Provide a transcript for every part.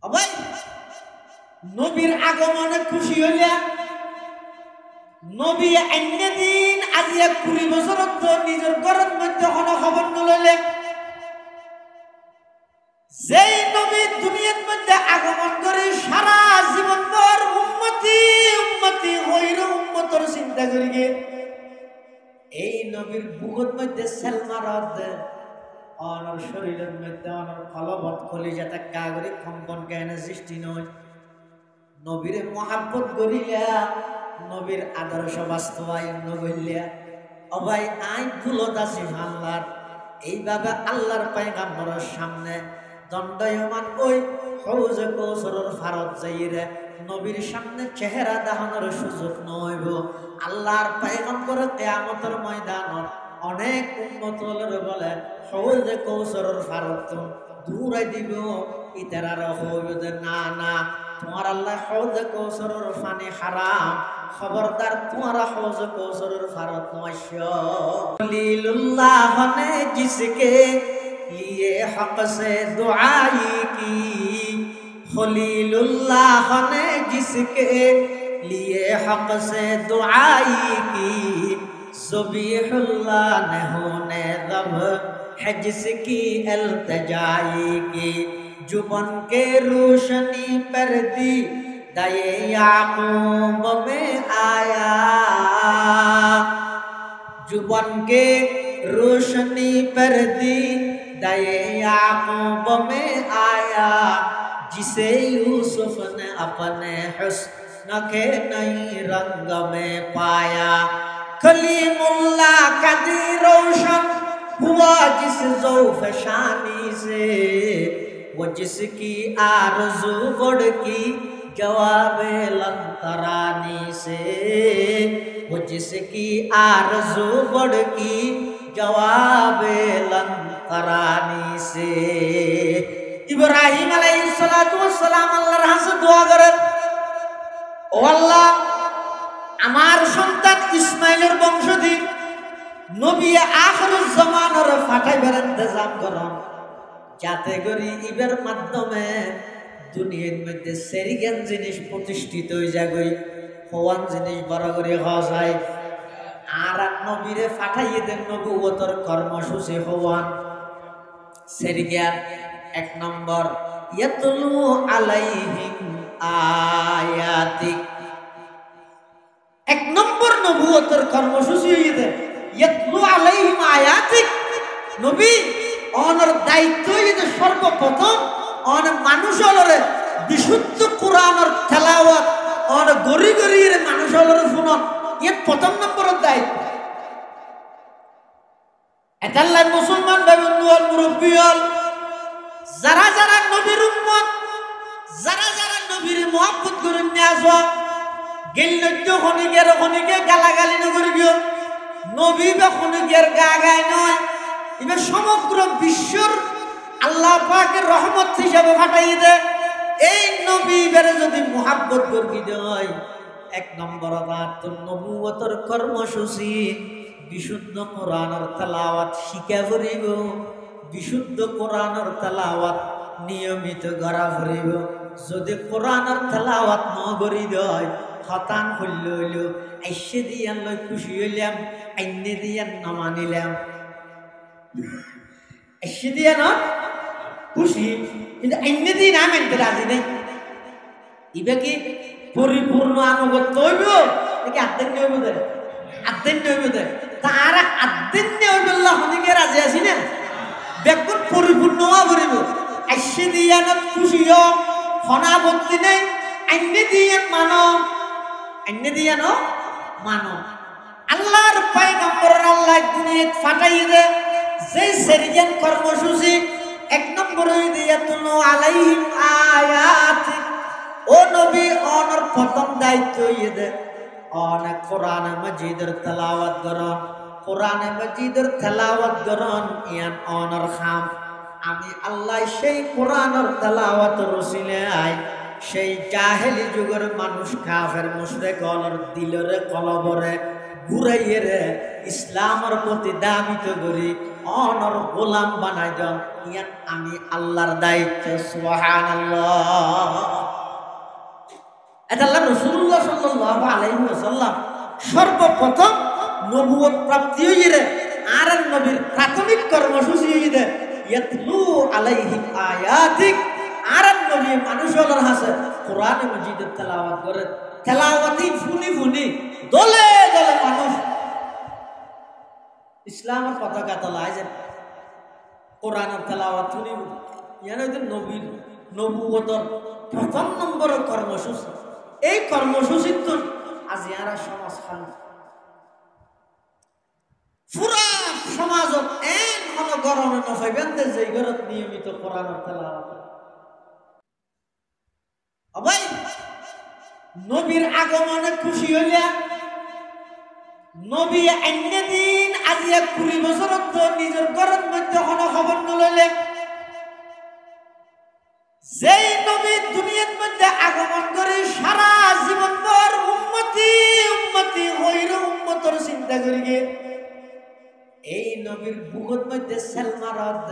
ভাই নবীর আগমনে খুশি হইলা নবী অন্য দিন আজি 20 বছর তো নিজের ঘরের মধ্যে কোনো খবর নলইলে যেই নবী দুনিয়ার মধ্যে আগমন করে সারা জীবন ভর উম্মতি উম্মতি হইর উম্মতর চিন্তা করি গে এই নবীর বুকের মধ্যে সেল মারত অনর শরীরের মধ্যে অনর কলবত কলিজাটা কাগরি কম্পন কেন সৃষ্টি নয় নবীর মহাব্বত করিলা নবীর আদর্শ বাস্তবায়ন নগরিয়া ও ভাই আই ভুলত আছি আল্লাহর এইভাবে আল্লাহর পয়গম্বরের সামনে দণ্ডায়মান ওই হৌজে কৌসরের ফারত যাইরে নবীর সামনে চেহারা দেখানোর সুযোগ নইব আল্লাহর পয়গম্বর কিয়ামতের ময়দানত অনেক উম্মত বলে হৌজে কৌসরের ফারত দূরে দিব ইতারার হইবে না না তোমার আল্লাহ হৌজে কৌসরের পানি হারাম খবরদার তোমারা হৌজে কৌসরের ফারত নয়শো খলিলুল্লাহ ने जिसके लिए हक से दुआई की खलीलुल्लाह ने जिसके लिए हक से दुआई की ज़बीहुल्लाह ने होने दब है जिसकी इल्तिजाई की जुबान के रोशनी पर दी दये याकूब में आया जुबान के रोशनी पर दी दये याकूब में आया जिसे यूसुफ ने अपने हुस्न के नई रंग में पाया कलीमुल्लाह का दी रोशन हुआ जिस ज़ौफ़ शानी से वो जिसकी आरज़ू बढ़ की जवाब लंतरानी से वो जिसकी आरज़ू बढ़ की जवाब लंतरानी से इब्राहिम अलैहिस्सलाम আল্লাহর কাছে দোয়া করেন ও আল্লাহ আমার সন্তান ইসমাইলের বংশধী নবী আখিরুজ জামানের ফাটাইবার ইন্তজাম করুন যাতে করে ইবের মাধ্যমে দুনিয়ার মধ্যে সেরিগান জিনিস প্রতিষ্ঠিত হয়ে যাবে হওয়ান জিনিস বড় করে হওয়া যায় আর নবীরে ফাটাইয়ে দেন নবুয়তের কর্মসূচি হওয়ান সেরিগান এক নম্বর ইয়াতলু আলাইহিম আয়াতিক এক নম্বর নবুয়তের কর্মসূচি হইয়ে দেন ইয়াতলু আলাইহিম আয়াতিক নবী অনর দায়িত্ব হইয়ে সর্বপ্রথম অন মানুষ হলরে বিশুদ্ধ কোরআনের তেলাওয়াত অন গরি গরি মানুষ হলরে শুনন এ প্রথম নম্বরের দায়িত্ব এটাল্লাহ মুসলমান ভাই বন্ধু হল মুরব্বী হল যারা যারা নবীর উম্মত যারা যারা নবীর মহব্বত করে নিয়ে আসো গেল্য খনিকে গালাগালি নগরিও নবী বা খনিকের গা গায় নয় এবার সমগ্র বিশ্বর আল্লাহ পাকের রহমত হিসাবে ফাটাই দে এই নবী বেরে যদি মুহাব্বত করবি দেয় এক নম্বর বাত নবুয়তের কর্মসূচি বিশুদ্ধ কোরআনের তেলাওয়াত শিখা করিব বিশুদ্ধ কোরআনের তেলাওয়াত নিয়মিত করা করিব যদি কোরআনের তেলাওয়াত ন করি দেয় হতান হইল হইল আইসে দিয়ান লই খুশি হইলাম আইনে দিয়ান ন মানিলাম আইসে দিয়ান খুশি কিন্তু আইনে দিন আমি আনতে রাজি নেই ইবে কি পরিপূর্ণ আনুগত্য হইব নাকি আদ্দিন হইব দে আদ্দিন হইব দে তারা আদ্দিন হইবল্লাহ হনিকে রাজি আছি না বেকুন পরিপূর্ণ হওয়া করিব আইসে দিয়ানত খুশি হ হনাবত্তি নেই আইনে দিয়ান মানো আইনে দিয়ান মানো আল্লাহর পয়গম্বর আল্লাহ দুনিয়াত ফাটাই দে যেই সেরিজান কর্মসূচি এক নম্বর ইয়াতলু আলাইহিম আয়াতিক ও নবী অনর প্রথম দায়িত্ব ইয়ে অনেক কোরআন মাজিদের তেলাওয়াত করন কোরআন মাজিদের তেলাওয়াত করন ইয়ান অনর খাম আমি আল্লাহ সেই কোরআনের তেলাওয়াতের রসিলে আই সেই জাহেলি যুগের মানুষ কাফের মুশরিক অলর দিলরে কলবরে ঘুরাইয়ে রে ইসলামের প্রতি দাবিত করি অনর গোলাম বানাই দেন ইয়ান আমি আল্লাহর দায়িত্ব সুবহানাল্লাহ সাল্লাল্লাহু আলাইহি ওয়াসাল্লাম সর্বপ্রথম নবুয়ত প্রাপ্তি হইরে আর নবীর প্রাথমিক কর্মসূচি হইরে ইয়াতলু আলাইহিম আয়াতিক আর নবী মানুষের হাসে কোরআন মাজিদের তেলাওয়াত করে তেলাওয়াতি ফুনি ফুনি দলে দলে মানুষ ইসলামের পতাকা তলায় যে কোরআনের তেলাওয়াত শুনি ইয়ানে নবীর নবুয়তর প্রথম নম্বরের কর্মসূচি এই কর্মসূচির তো আজ ইয়ারা সমাজ খান পুরা সমাজত এন হন গরমে নফাইবেন যে ঘরত নিয়মিত কোরআনের তেলাওয়াত ভাই নবীর আগমনে খুশি হইলা নবী অন্য দিন আজি 20 বছর নিজের ঘরের মধ্যে কোনো খবর নলইলে যেই নবী দুনিয়ার মধ্যে আগমন করে সারা জীবন ভর উম্মতি উম্মতি হইর উম্মতর চিন্তা করি গে এই নবীর বুকের মধ্যে সেল মারত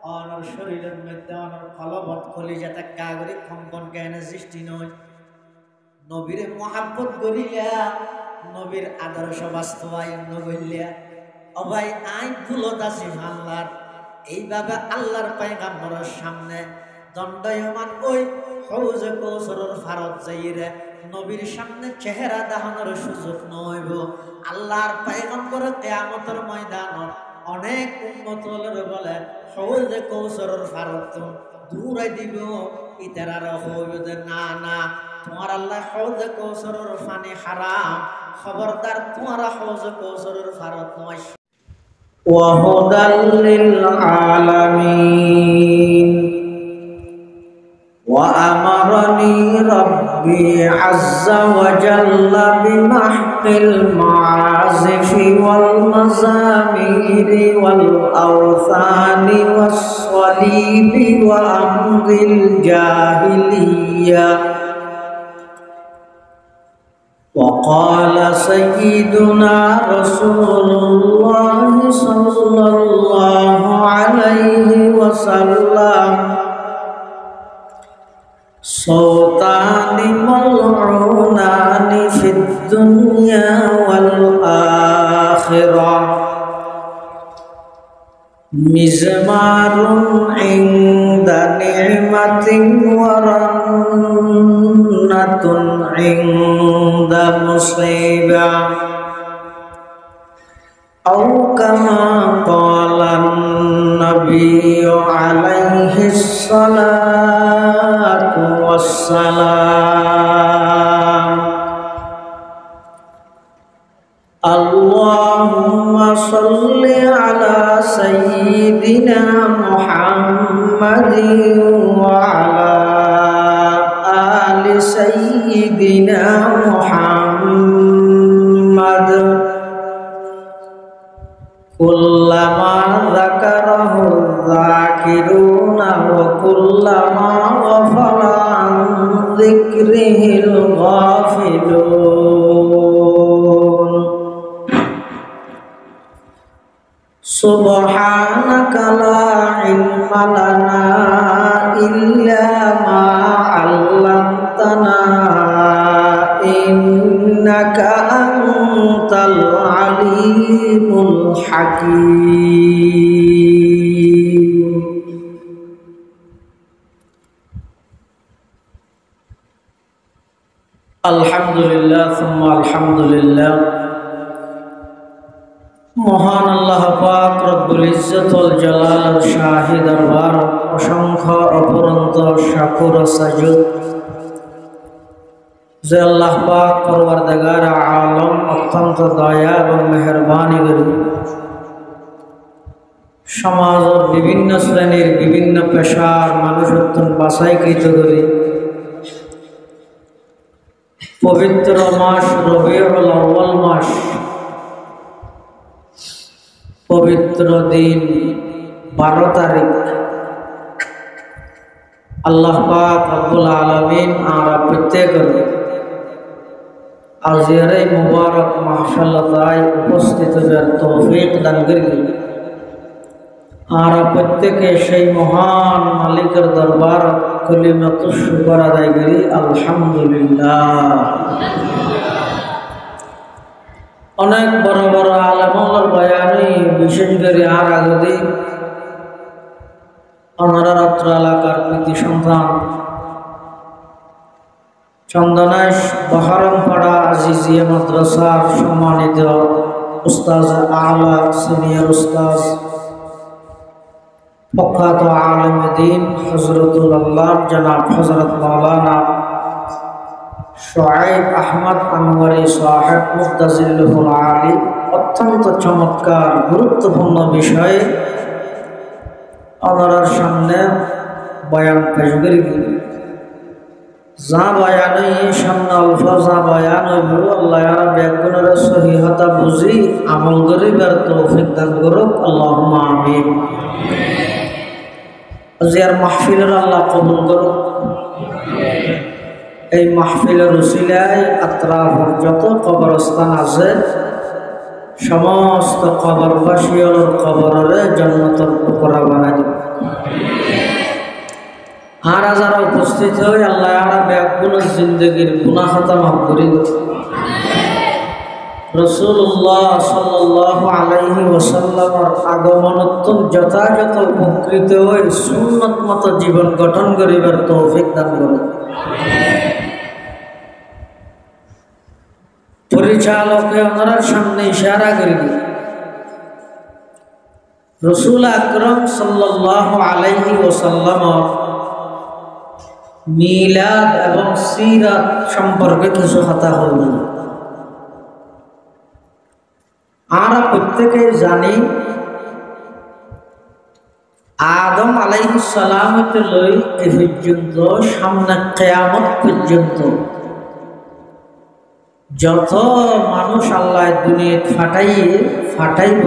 অনর শরীরের মধ্যে অনর কলবত কলিজাতে কাগরি কম্পন জ্ঞান সৃষ্টি নয় নবীরে মহাব্বত করিলা নবীর আদর্শ বাস্তবায়ন নগইলা অবাই আই ভুলত আছি আল্লাহর এইভাবে আল্লাহর পয়গম্বরের সামনে দণ্ডায়মান ওই হৌজ কৌসরের ফারত যাইরে নবীর সামনে চেহারা দেখানোর সুযোগ নইব আল্লাহর পয়গম্বর কিয়ামতের ময়দানত অনেক উম্মতদের বলে হৌজ কৌসরের ফারত দূরাই দিব ইতারার হইবে না না তোমার আল্লাহ হৌজ কৌসরের পানি হারাম খবরদার তোমার হৌজ কৌসরের ফারত নয় وهدى للعالمين وأمرني ربي عز وجل بمحق المعازف والمزامير والأوثان والصليب وأمر الجاهلية وقال سيدنا رسول الله صلى الله عليه وسلم صوتان ملعونان في الدنيا والآخرة مزمار عند نعمة ورنة عند مصيبة أو كما قال النبي عليه الصلاة والسلام اللهم صل على سيدنا محمد وعلى آل سيدنا محمد كلما ذكره الذاكرون وكلما غفل عن ذكره الغافلون سبحانك لا علم لنا إلا ما علمتنا إنك أنت العليم الحكيم الحمد لله ثم الحمد لله মহান আল্লাহ পাক রব্বুল ইজ্জত ওয়াল জালাল শাহী দরবার অসংখ্য অপরন্ত শাকুর সাজুদ যে আল্লাহ পাক পরওয়ারদিগার আলম অত্যন্ত দয়া এবং মেহেরবানি করে সমাজের বিভিন্ন শ্রেণীর বিভিন্ন পেশার মানুষ অত্যন্ত বাছাইকৃত করে পবিত্র মাস রবিউল আউয়াল মাস পবিত্র দিন 12 তারিখ আল্লাহ পাক রব্বুল আলামিন আমরা প্রত্যেকের আজকের এই মুবারক মাহফিলে উপস্থিত হওয়ার তৌফিক দান করেন আর প্রত্যেকে সেই মহান মালিকের দরবার কলিমাত শুকর আদায় করি আলহামদুলিল্লাহ। অনেক বড় বড় আলেমুল বয়ানি বিশেষ করে আর আগদি ওনারা রাত্র এলাকার কৃতি সন্তান চন্দনাইশ বহরমপাড়া আজিজিয়া মাদ্রাসার সম্মানিত উস্তাজ আলা সিনিয়র উস্তাজ প্রখ্যাত আলেম দ্বীন হযরতুল আল্লাহ জনাব হযরত মাওলানা শুআইব আহমদ আনওয়ারি সাহেব মুফতাজিল্লুহুল আলী অত্যন্ত চমৎকার গুরুত্বপূর্ণ বিষয়ে ওনার সামনে বয়ান পেশ করি। যা বয়ান সামনে অল্প যা বয়ান হইব আল্লাহ ব্যাগুণের সহিহতা বুঝি আমল করিবার তৌফিক দান করুক আল্লাহুম্মা আমিন। আজিয়ার মাহফিলের আল্লাহ কবুল করুক। এই মাহফিলের উসিলায় আত্রাফের যত কবরস্থান আছে সমস্ত কবরবাসীর কবরের জান্নাতের টুকরা বানাই দিন। আর যারা উপস্থিত হয়ে আল্লাহ আরা ব্যাগুণের জিন্দগির গুনাহ খাতা মাফ করে দিন। রাসূলুল্লাহ সাল্লাল্লাহু আলাইহি ওয়াসাল্লামের আগমনোত্তর যথাযথ উপকৃত হয়ে সুন্নত মতো জীবন গঠন করিবার তৌফিক দান করুন। পরিচালকে ওনার সামনে ইশারা করি রাসূল আকরাম সাল্লাল্লাহু আলাইহি ওয়াসাল্লামের মিলাদ এবং সিরাত সম্পর্কে কিছু কথা হল। আমরা প্রত্যেকে জানি আদম আলাইহিস সালাম হতে লই এই পর্যন্ত সামনে কিয়ামত পর্যন্ত যত মানুষ আল্লাহ দুনিয়ায় ফাটাইব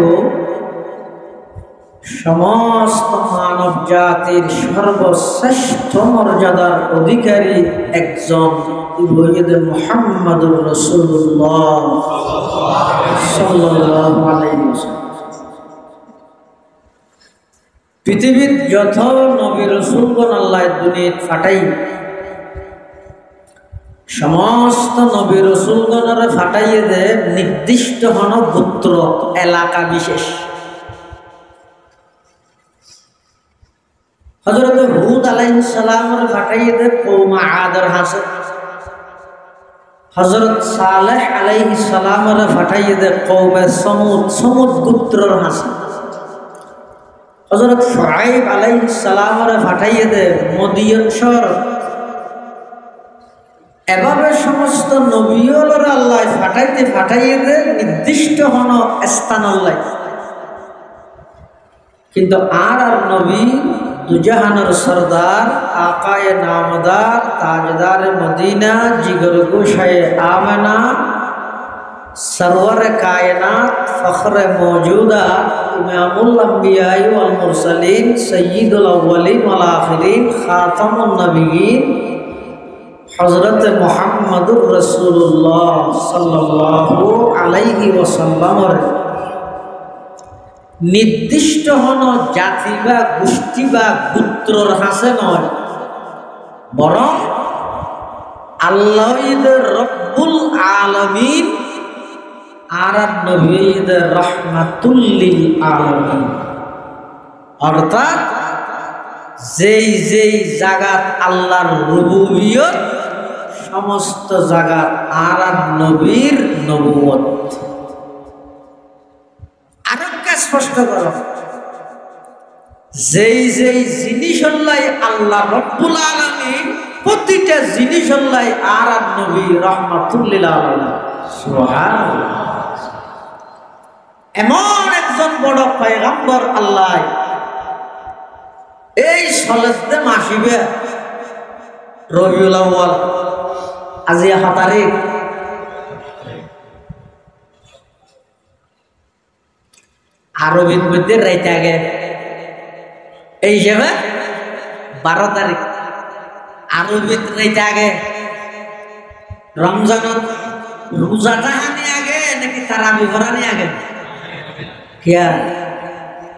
সমস্ত মানব জাতির সর্বশ্রেষ্ঠ মর্যাদার অধিকারী একজন মুহাম্মাদুর রাসূলুল্লাহ সাল্লাল্লাহু আলাইহি ওয়াসাল্লাম। পৃথিবীর যত নবী রাসূলগণ আল্লাহ দুনিয়ায় ফাটাই সমস্ত নবী রাসূলগণের ফাটাইয়ে দে নির্দিষ্ট হন গোত্র এলাকা বিশেষ। হযরত হুদ আলাইহিস সালামের ফাটাইয়ে দে কওম আদের হাসে। হযরত সালেহ আলাইহিস সালামের ফাটাইয়ে দে কওমে সমুদ গোত্রের হাসে। হযরত শুআইব আলাইহিস সালামের ফাটাইয়ে দে মদিয়ান শহর। এভাবে সমস্ত নবীরা আল্লাহ ফাটাইয়ে দে নির্দিষ্ট হন স্থান আল্লাহ। কিন্তু আর নবী দুজাহানের সরদার আকায়ে নামদার তাজদার মদিনা জিগর গোশায়ে আমেনা সরওয়ার কায়নাত ফখরে মৌজুদা ইমামুল আম্বিয়া ওয়াল মুরসালিন সাইয়্যিদুল আউওয়ালিন ওয়াল আখিরিন খাতামুন নবিয়্যিন হযরত মুহাম্মদুর রাসূলুল্লাহ সাল্লাল্লাহু আলাইহি ওয়াসাল্লামের নির্দিষ্ট হন জাতি বা গোষ্ঠী বা গোত্রর হাসে নয়, বরং আল্লাহ রব্বুল আলামিন আর নবীদ রাহমাতুল লিল আলামিন। অর্থাৎ যেই যেই জায়গাত আল্লাহর রুবুবিয়ত সমস্ত জায়গাত আর নবীর নবুয়ত। স্পষ্ট কর যেই যেই জিনিস আল্লাহ রব্বুল আলামিন প্রতিটা জিনিস আর নবী রাহমাতুল লিল আলামিন। সুবহানাল্লাহ। এমন একজন বড় পয়গম্বর আল্লাহ এই সলেতে মাসিবে রবিউল আউয়াল আজি 7 তারিখ আরবির মধ্যে রাইতে আগে এই হিসেবে 12 তারিখ আরবির রাইতে আগে রমজান রোজাটা আনি আগে নাকি তারাবি ভরানি আগে কিয়া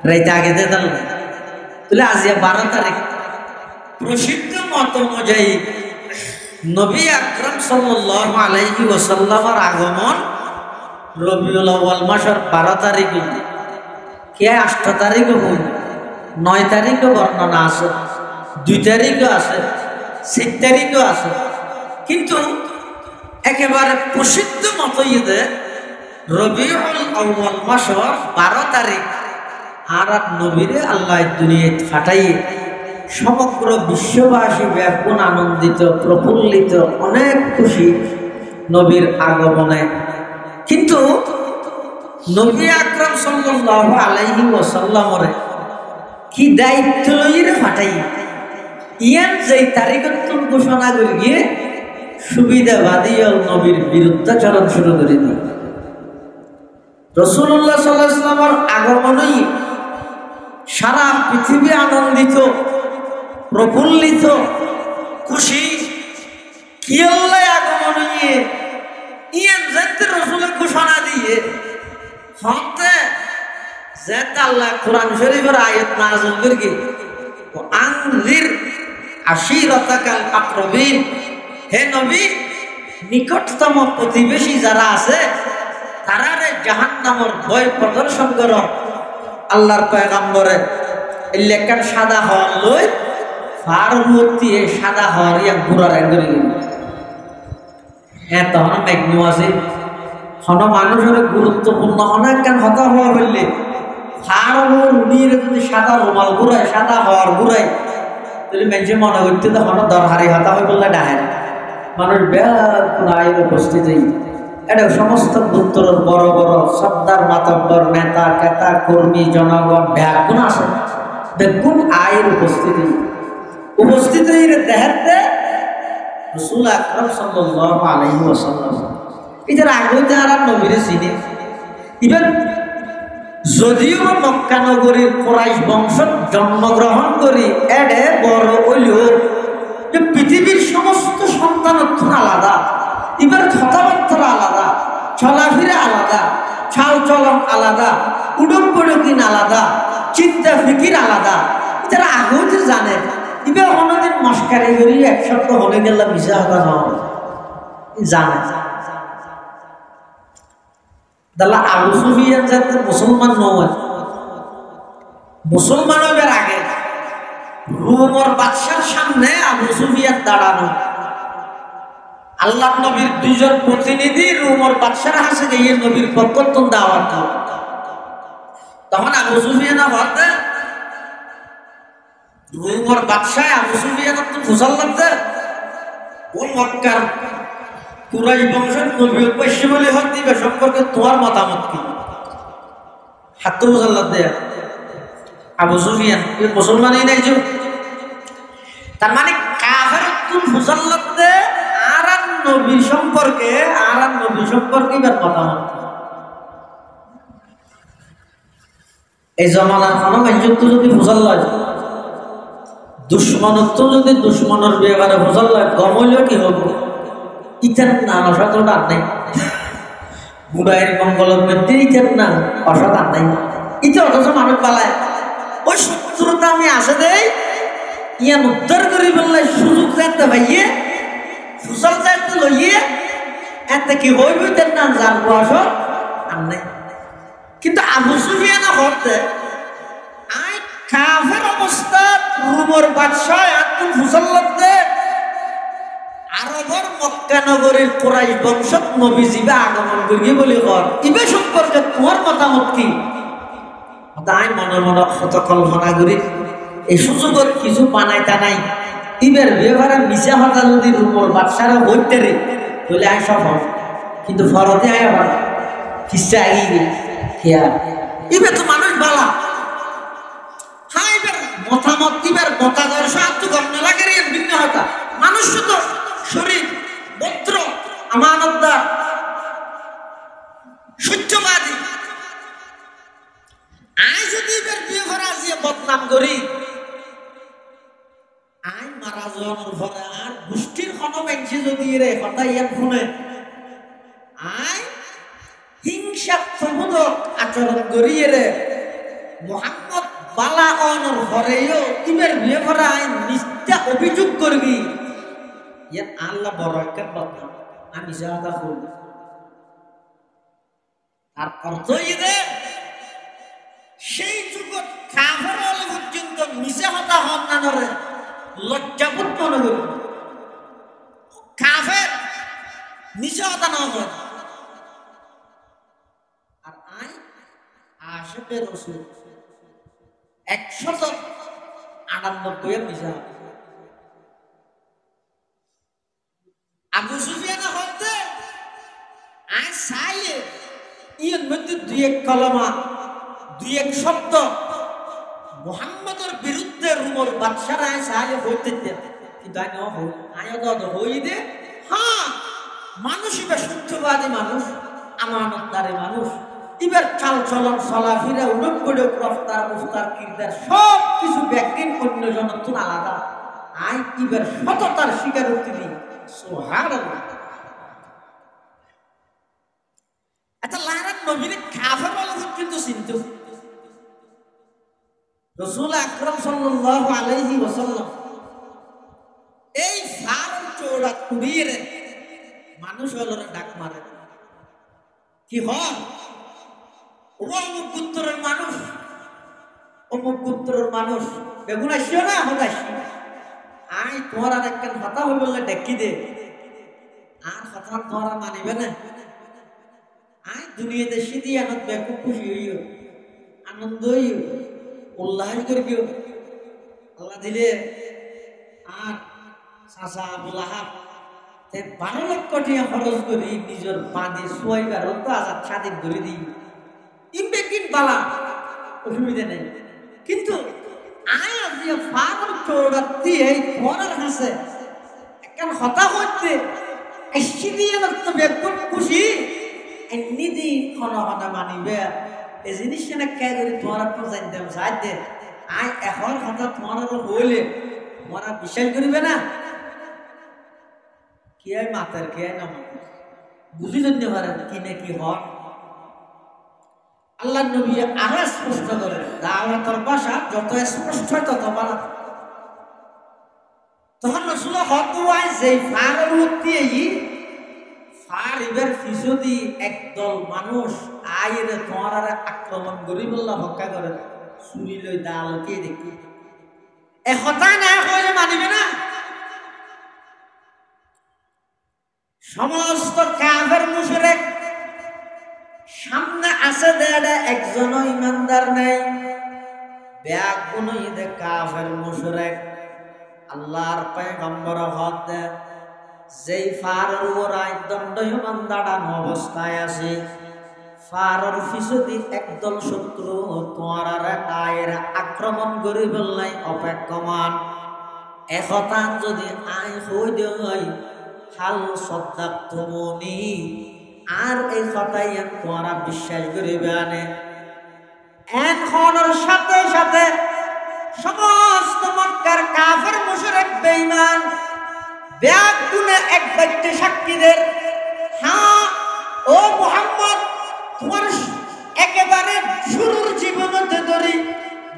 রাইতে আগে দে তাহলে আজ 12 তারিখ প্রসিদ্ধ মত অনুযায়ী নবী আকরাম সাল্লাল্লাহু আলাইহি ওয়াসাল্লামের আগমন রবিউল আউয়াল মাসের 12 তারিখে, কে 8 তারিখে হল, 9 তারিখে বর্ণনা আছে, 2 তারিখও আছে, 6 তারিখও আছে। কিন্তু একেবারে প্রসিদ্ধ মত ঈদে রবিউল আউয়াল মাসের 12 তারিখ আর নবীরে আল্লাহ দুনিয়ায় ফাটাইয়ে সমগ্র বিশ্ববাসী ব্যাপন আনন্দিত, প্রফুল্লিত, অনেক খুশি নবীর আগমনে। কিন্তু নবী আকরাম সাল্লাল্লাহু আলাইহি ওয়াসাল্লামের কি দায়িত্ব লইরে ফাটাই ইয়ান যেই তারিখত ঘোষণা করে গিয়ে সুবিধাবাদী নবীর বিরুদ্ধাচরণ শুরু করে দিই। রাসূলুল্লাহ সাল্লাল্লাহু আলাইহি ওয়াসাল্লামের আগমনই সারা পৃথিবী আনন্দিত, প্রফুল্লিত, খুশি। কি আল্লাহ আগমন ইয়ান যেতে রাসূলের ঘোষণা দিয়ে হতে যেতে আল্লাহ কোরআন শরীফের আয়াত নাযিল করে ও আনজির আশিরাতাকাল আকরাবিন, হে নবী নিকটতম প্রতিবেশী যারা আছে তারারে জাহান্নামের ভয় প্রদর্শন করো। আল্লাহর পয়গম্বরে লেখার সাদা হওয়ার লই ফারমতি সাদা হওয়ার ইয়া গুড়ার একদরি হ্যাঁ তখন মেঘনু আছে হন মানুষের গুরুত্বপূর্ণ অনেক কেন হতা হওয়া বললে ফারমর উনির যদি সাদা রুমাল ঘুরায়, সাদা হওয়ার ঘুরায়, তাহলে মেঝে মনে করতে তো হন দরহারি হতা হয়ে বললে ডাহের মানুষ ব্যাকুল আয়ের উপস্থিতি। এটা সমস্ত উত্তরের বড় বড় সর্দার মাতব্বর নেতা কেতা কর্মী জনগণ ব্যাকুল আছে, বেগুন আয়ের উপস্থিতি দেখতে রাসূল আকরাম সাল্লাল্লাহু আলাইহি ওয়াসাল্লাম এটার আগে যারা নবীরে চিনে, ইভেন যদিও মক্কা নগরীর কুরাইশ বংশ জন্মগ্রহণ করি এডে বড় হইলেও পৃথিবীর সমস্ত সন্তানত্ব আলাদা, এবার কথাবার্তা আলাদা, চলাফেরা আলাদা, চাল চলন আলাদা, উডক পড়কিন আলাদা, চিন্তা ফিকির আলাদা। যারা আগেও যে জানে এবার অন্যদিন মস্কারি করি এক সপ্তাহ হলে গেলাম মিশা হতা নয় জানে। দাল্লা আবু সুফিয়ান যাতে মুসলমান নয়, মুসলমান হবার আগে রোমর বাদশার সামনে আবু সুফিয়ান দাঁড়ানো, আল্লাহ নবীর 2 জন প্রতিনিধি রোমর বাদশার হাসে গিয়ে নবীর পক্ষতন দাওয়াত দাও। তখন আবু সুফিয়ান বলতে রোমর বাদশাহ আবু সুফিয়ান তো মুসলমানতে ও মক্কার কুরাইশ বংশের নবী উপাস্য বলে হক দিবে সম্পর্কে তোমার মতামত কি? হাত তো মুসলমান দেয়া আবু সুফিয়ান মুসলমানই নাই যে, তার মানে কাফের মুসলমান দে আর নবী সম্পর্কে এবার মতামত। এই জমানার কোনো যুক্ত যদি ভোজাল লয়, দুশ্মনত্ব যদি দুশ্মনের ব্যাপারে ভোজাল লয়, গমইল কি হব ইতার না অসৎ আর নেই, বুড়াইয়ের মঙ্গলের মধ্যে ইতার না অসৎ আর নেই। ইতে অথচ মানুষ পালায় ওই শত্রুতা আমি আসে দেই ইয়ান উদ্ধার করি বললে সুযোগ যাতে ভাইয়ে ফুসল যাতে লইয়ে এতে কি হইব তেন না জানবো আসত আর নেই। কিন্তু আবু সুফিয়ান হতে আই কাফের অবস্থা রোমর বাদশাহ আব্দুল মুসাল্লাতে আরবর মক্কা নগরীর কুরাইশ বংশ নবী জিবা আগমন করি বলে কর ইবে সম্পর্কে তোমার মতামত কি? তাই মনে মনে কত কল্পনা করি এই সুযোগের কিছু বানাইতা নাই, ইবের ব্যবহারে মিশা হতা যদি রোমর বাদশারা হইতে রে তাহলে আয় সফল, কিন্তু ফরতে আয় আবার কিসা আগিয়ে ইবে তো মানুষ বালা হ্যাঁ এবার মতামত দিবার মতাদর্শ আত্মকর্ণ লাগে রে ভিন্ন হতা মানুষ তো শরীর বস্ত্র আমানতদার সত্যবাদী। আয় যদি এবার বিয়ে করা দিয়ে বদনাম করি আয় মারা যাওয়ার পরে আর গোষ্ঠীর কোনো মেংসি যদি রে কথা ইয়ার শুনে আয় হিংসাত্মক আচরণ করিয়ে রে মোহাম্মদ বালা অনর ঘরেও ইমের বিয়ে ভরা আইন নিষ্ঠা অভিযোগ করবি ইয়ার আল্লাহ বড় একটা বদনাম আমি যাওয়া ফুল আর অর্থ ইদে সেই যুগত কাফের হলে পর্যন্ত মিশে হতা হন না নরে লজ্জাবোধ মনে করি কাফের মিশে হতা না হয় আর আই আশেপে রসুল 198 মিশা আবু সুফিয়ান হতে আই সাইয়ে ইয়ের মধ্যে দুই এক কলমা দুই এক শব্দ মুহাম্মদের বিরুদ্ধে রুমর বাদশারা আই সাইয়ে হইতে কিন্তু আই ন আয়ত হই দে হ্যাঁ মানুষ ইবে সত্যবাদী মানুষ আমানতদারে মানুষ ইবার চাল চলন চলাফেরা উড়ক পড়ে রফতার মুফতার কিরদার সব কিছু ব্যক্তির অন্য জনতুন আলাদা আই ইবার সততার স্বীকারোক্তি দিই সুবহানাল্লাহ আচ্ছা লারাত নবীরে কাফের বলে কিন্তু চিন্তা রাসূল আকরাম সাল্লাল্লাহু আলাইহি ওয়াসাল্লাম এই ফারুক চোরা কুড়িয়ে মানুষ হলরে ডাক মারে কি হয় অমুক পুত্রের মানুষ অমুক পুত্রের মানুষ বেগুন আসিও না হতাশি আই তোমার আর একটা কথা হয়ে বললে ডেকি দে আর কথা তোমার মানিবে না আই দুনিয়াতে সিদ্ধি আনত বেকুব খুশি হইও আনন্দ হইও উল্লাস করিও আল্লাহ দিলে আর চাচা আবুল আহাব 12 লক্ষ টাকা খরচ করি নিজের বাঁধে সোয়াইবার তো আজাদ স্বাধীন করে দিই ইমবে কিন বালা অসুবিধা নেই কিন্তু আয়া দিয়ে ফারুক চৌরাত্তি এই পরের হাসে একখান হতা হচ্ছে এসি দিয়ে তো বেকুব খুশি নিধি ক্ষণ হতা মানিবে এই জিনিসটা না কে যদি তোমার তো জানতে সাহায্য আয় এখন হঠাৎ তোমার হইলে তোমরা বিশ্বাস করিবে না কি আয় মাতার কি আয় না মাতার বুঝি জানতে পারেন কি না কি হয় আল্লাহ নবী আরো স্পষ্ট করে দাওয়াতের ভাষা যত স্পষ্ট হয় তত ভালো তখন রাসূল হতওয়াই যেই ফারের মধ্যে ফারিবের ফিসদি একদল মানুষ আইরে তোমার আক্রমণ করি বললা হত্যা করে চুরি লই দালকে দেখি এ হতা না কইলে মানিবে না সমস্ত কাফের মুশরিক সামনে আছে দেড়ে একজনও ইমানদার নাই ব্যাগ কোন ইদে কাফের মুশরিক আল্লাহর পয়গম্বর হদ যেই ফারের ওরাই দণ্ডহীন দাঁড়ানো অবস্থায় আছে ফারের পিছদি একদল শত্রু তোমার গায়ের আক্রমণ করে বললাই অপেক্ষমান একথা যদি আয় হই দেয় হাল সদ্দাক্তমনি আর এই কথাই তোমরা বিশ্বাস করিবে আনে এখনের সাথে সাথে সমস্ত মক্কার কাফের মুশরিক বেঈমান ব্যাগ গুনে এক বাক্যে সাক্ষীদের হ্যাঁ ও মুহাম্মদ তোমার একেবারে শুরুর জীবনতে ধরি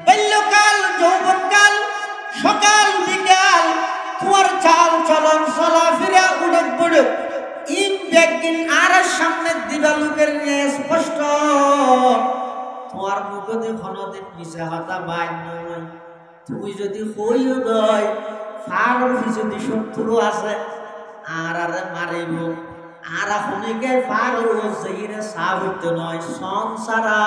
বাল্যকাল যৌবনকাল সকাল বিকাল তোমার চাল চলন চলাফেরা উড়ক বড়ক ইম ব্যাগিন আর সামনে দিবা লোকের নিয়ে স্পষ্ট তোমার মুখে ঘনদিন মিশা হতা বাই নয় তুমি যদি হইও দয় ফার যদি শত্রু আছে আর আরে মারিব আর শুনিকে ফার সেইরে সাবিত নয় সংসারা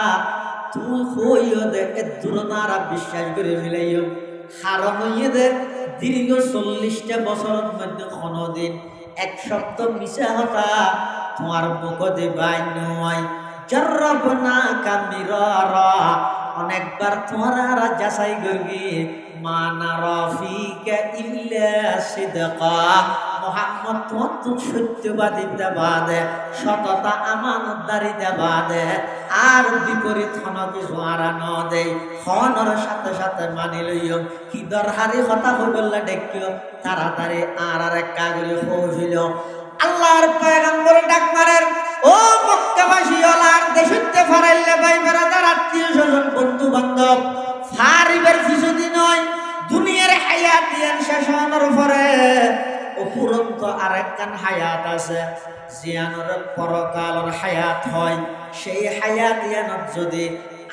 তুমি হইও দেখে দূরতারা বিশ্বাস করে ফেলাইও হারণ হইয়ে দে দীর্ঘ 40টা বছরের মধ্যে কোনদিন এক সপ্তাহ মিশা হতা তোমার মুখে বাই নয় জরবনা কামিরারা অনেকবার তোমারা যাচাই করবি মানা রাফিকা ইল্লা সিদকা মুহাম্মদ তোমার তো সত্যবাদিতা বাদে সততা আমানতদারিতা বাদে আর বিপরীত হন কিছু আর ন দেয় হনর সাথে সাথে মানি লইও কি দরহারি হতা হইবল্লা দেখিও তাড়াতাড়ি আর এক কাগরে হইল আল্লাহর পয়গম্বর ডাক মারেন ও মক্কাবাসী ওলার দেশতে ফারাইলে ভাই বেরাদার আত্মীয় স্বজন বন্ধু বান্ধব ফার উপরন্ত আরেকখান হায়াত আছে জিয়ানোর পরকালর হায়াত হয় সেই হায়াত ইয়ানত যদি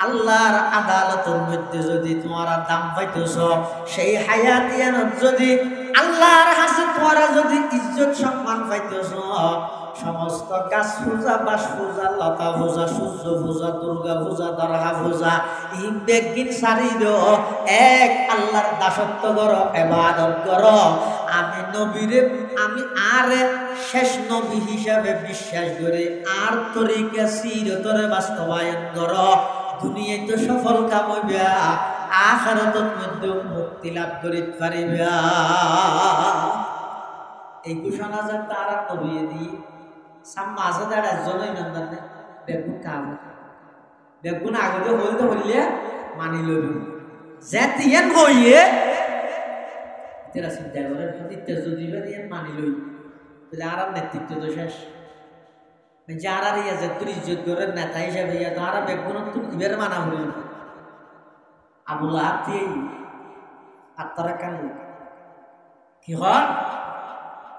আল্লাহর আদালতের মধ্যে যদি তোমরা দাম পাইতেছ সেই হায়াত ইয়ানত যদি আল্লাহর হাসে তোমরা যদি ইজ্জত সম্মান পাইতেছ সমস্ত গাছ পূজা বাস পূজা লতা পূজা সূর্য পূজা দুর্গা পূজা দরগা পূজা ই বেগিন সারি দিও এক আল্লাহর দাসত্ব করো ইবাদত করো আমি নবীরে আমি আর শেষ নবী হিসাবে বিশ্বাস করে আর তরিকা সিরতরে বাস্তবায়ন করো দুনিয়ায় তো সফল কাম হইবা আখিরাতের মধ্যে মুক্তি লাভ করিতে পারিবা এই ঘোষণা যে তারা নবী দি সাম মাঝে দাঁড়া জন ইমানদার নে বেগুন কাম বেগুন আগে হইতে হইলে মানি লইব যেতিয়ান হইয়ে তেরা চিন্তা করে নিত্য যদি বেরিয়ে মানি লইব তাহলে আর নেতৃত্ব তো শেষ যারা ইয়া যে তুই ইজ্জত করে নেতা হিসাবে ইয়া তারা বেগুন তুমি ইবের মানা হইল আবুল আহাব দিয়ে আত্মারা কান কি হয়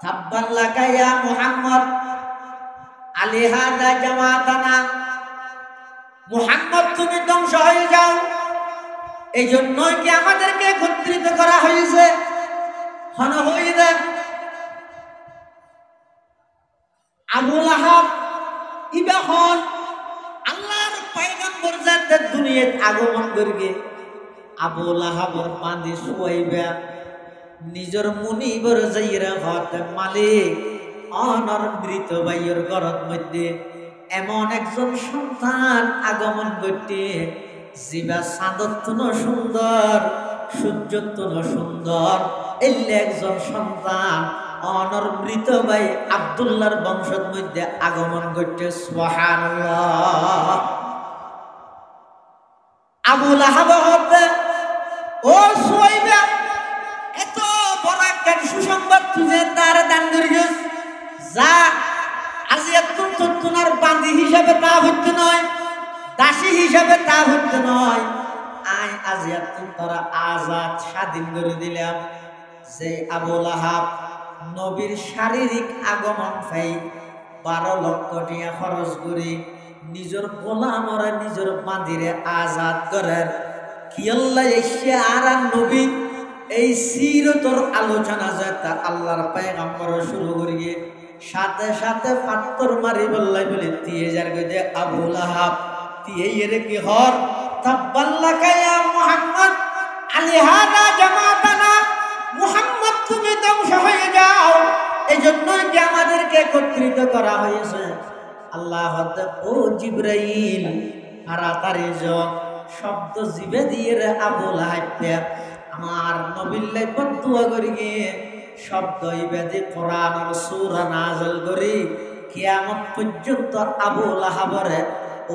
তাব্বান লাকা ইয়া মুহাম্মদ আলিহাদা জামাতানা মুহাম্মদ তুমি ধ্বংস হয়ে যাও এই জন্যই কি আমাদেরকে একত্রিত করা হয়েছে হন হইদা আবুল আহাব ইবাহন আল্লাহর পয়গম্বর যাতে দুনিয়াত আগমন করবে আবুল আহাবর পাঁদি শুয়াইবা নিজের মুনিবর যাইরা হত মালিক অনর মৃত ভাইয়ের ঘরের মধ্যে এমন একজন সন্তান আগমন করতে জিবা চাঁদর তুনো সুন্দর সূর্যর তুনো সুন্দর এলে একজন সন্তান অনর মৃত ভাই আব্দুল্লাহর বংশের মধ্যে আগমন করতে সুবহানাল্লাহ আবুল আহাব হতে ও সুয়াইবা এত বড় একটা সুসংবাদ তুই তার দান করিস যা আজি তোমার বান্দি হিসাবে তা হইতে নয় দাসী হিসাবে তা হইতে নয় আই আজি তোরা আজাদ স্বাধীন করে দিলাম যে আবুল আহাব নবীর শারীরিক আগমন পাই 12 লক্ষ টাকা খরচ করে নিজের গোলামরা নিজের বান্দিরে আজাদ করার কি আল্লাহ এসে আর নবী এই সিরতর আলোচনা যেটা আল্লাহর পয়গম্বর শুরু করিয়ে সাথে সাথে পাত্তর মারি বললাই বলে দিয়ে যার গদে আবুল আহাব দিয়ে এর কি হর তাব্বাল্লাকা ইয়া মুহাম্মদ আলিহাদা জামাতানা মুহাম্মদ তুমি ধ্বংস হয়ে যাও এজন্যই কি আমাদেরকে একত্রিত করা হয়েছে আল্লাহ ও জিবরাইল তাড়াতাড়ি যাও শব্দ জিবে দিয়ে রে আবুল আহাব আমার নবীর লাইফত দোয়া করি গিয়ে শব্দ ইবাদি কোরআন আর সূরা নাযিল করি কিয়ামত পর্যন্ত আবুল আহাবরে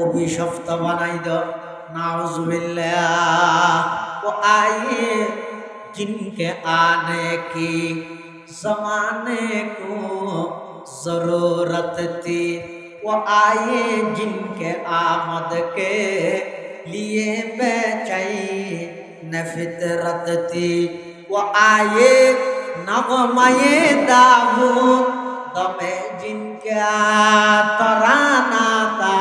অভিশপ্ত বানাই দাও নাউজুবিল্লাহ ও আয়ে जिनके आने की जमाने को जरूरत थी वो आए जिनके आमद के लिए बेचैन फितरत थी वो आए नगमाए दाऊद में जिनके तराना था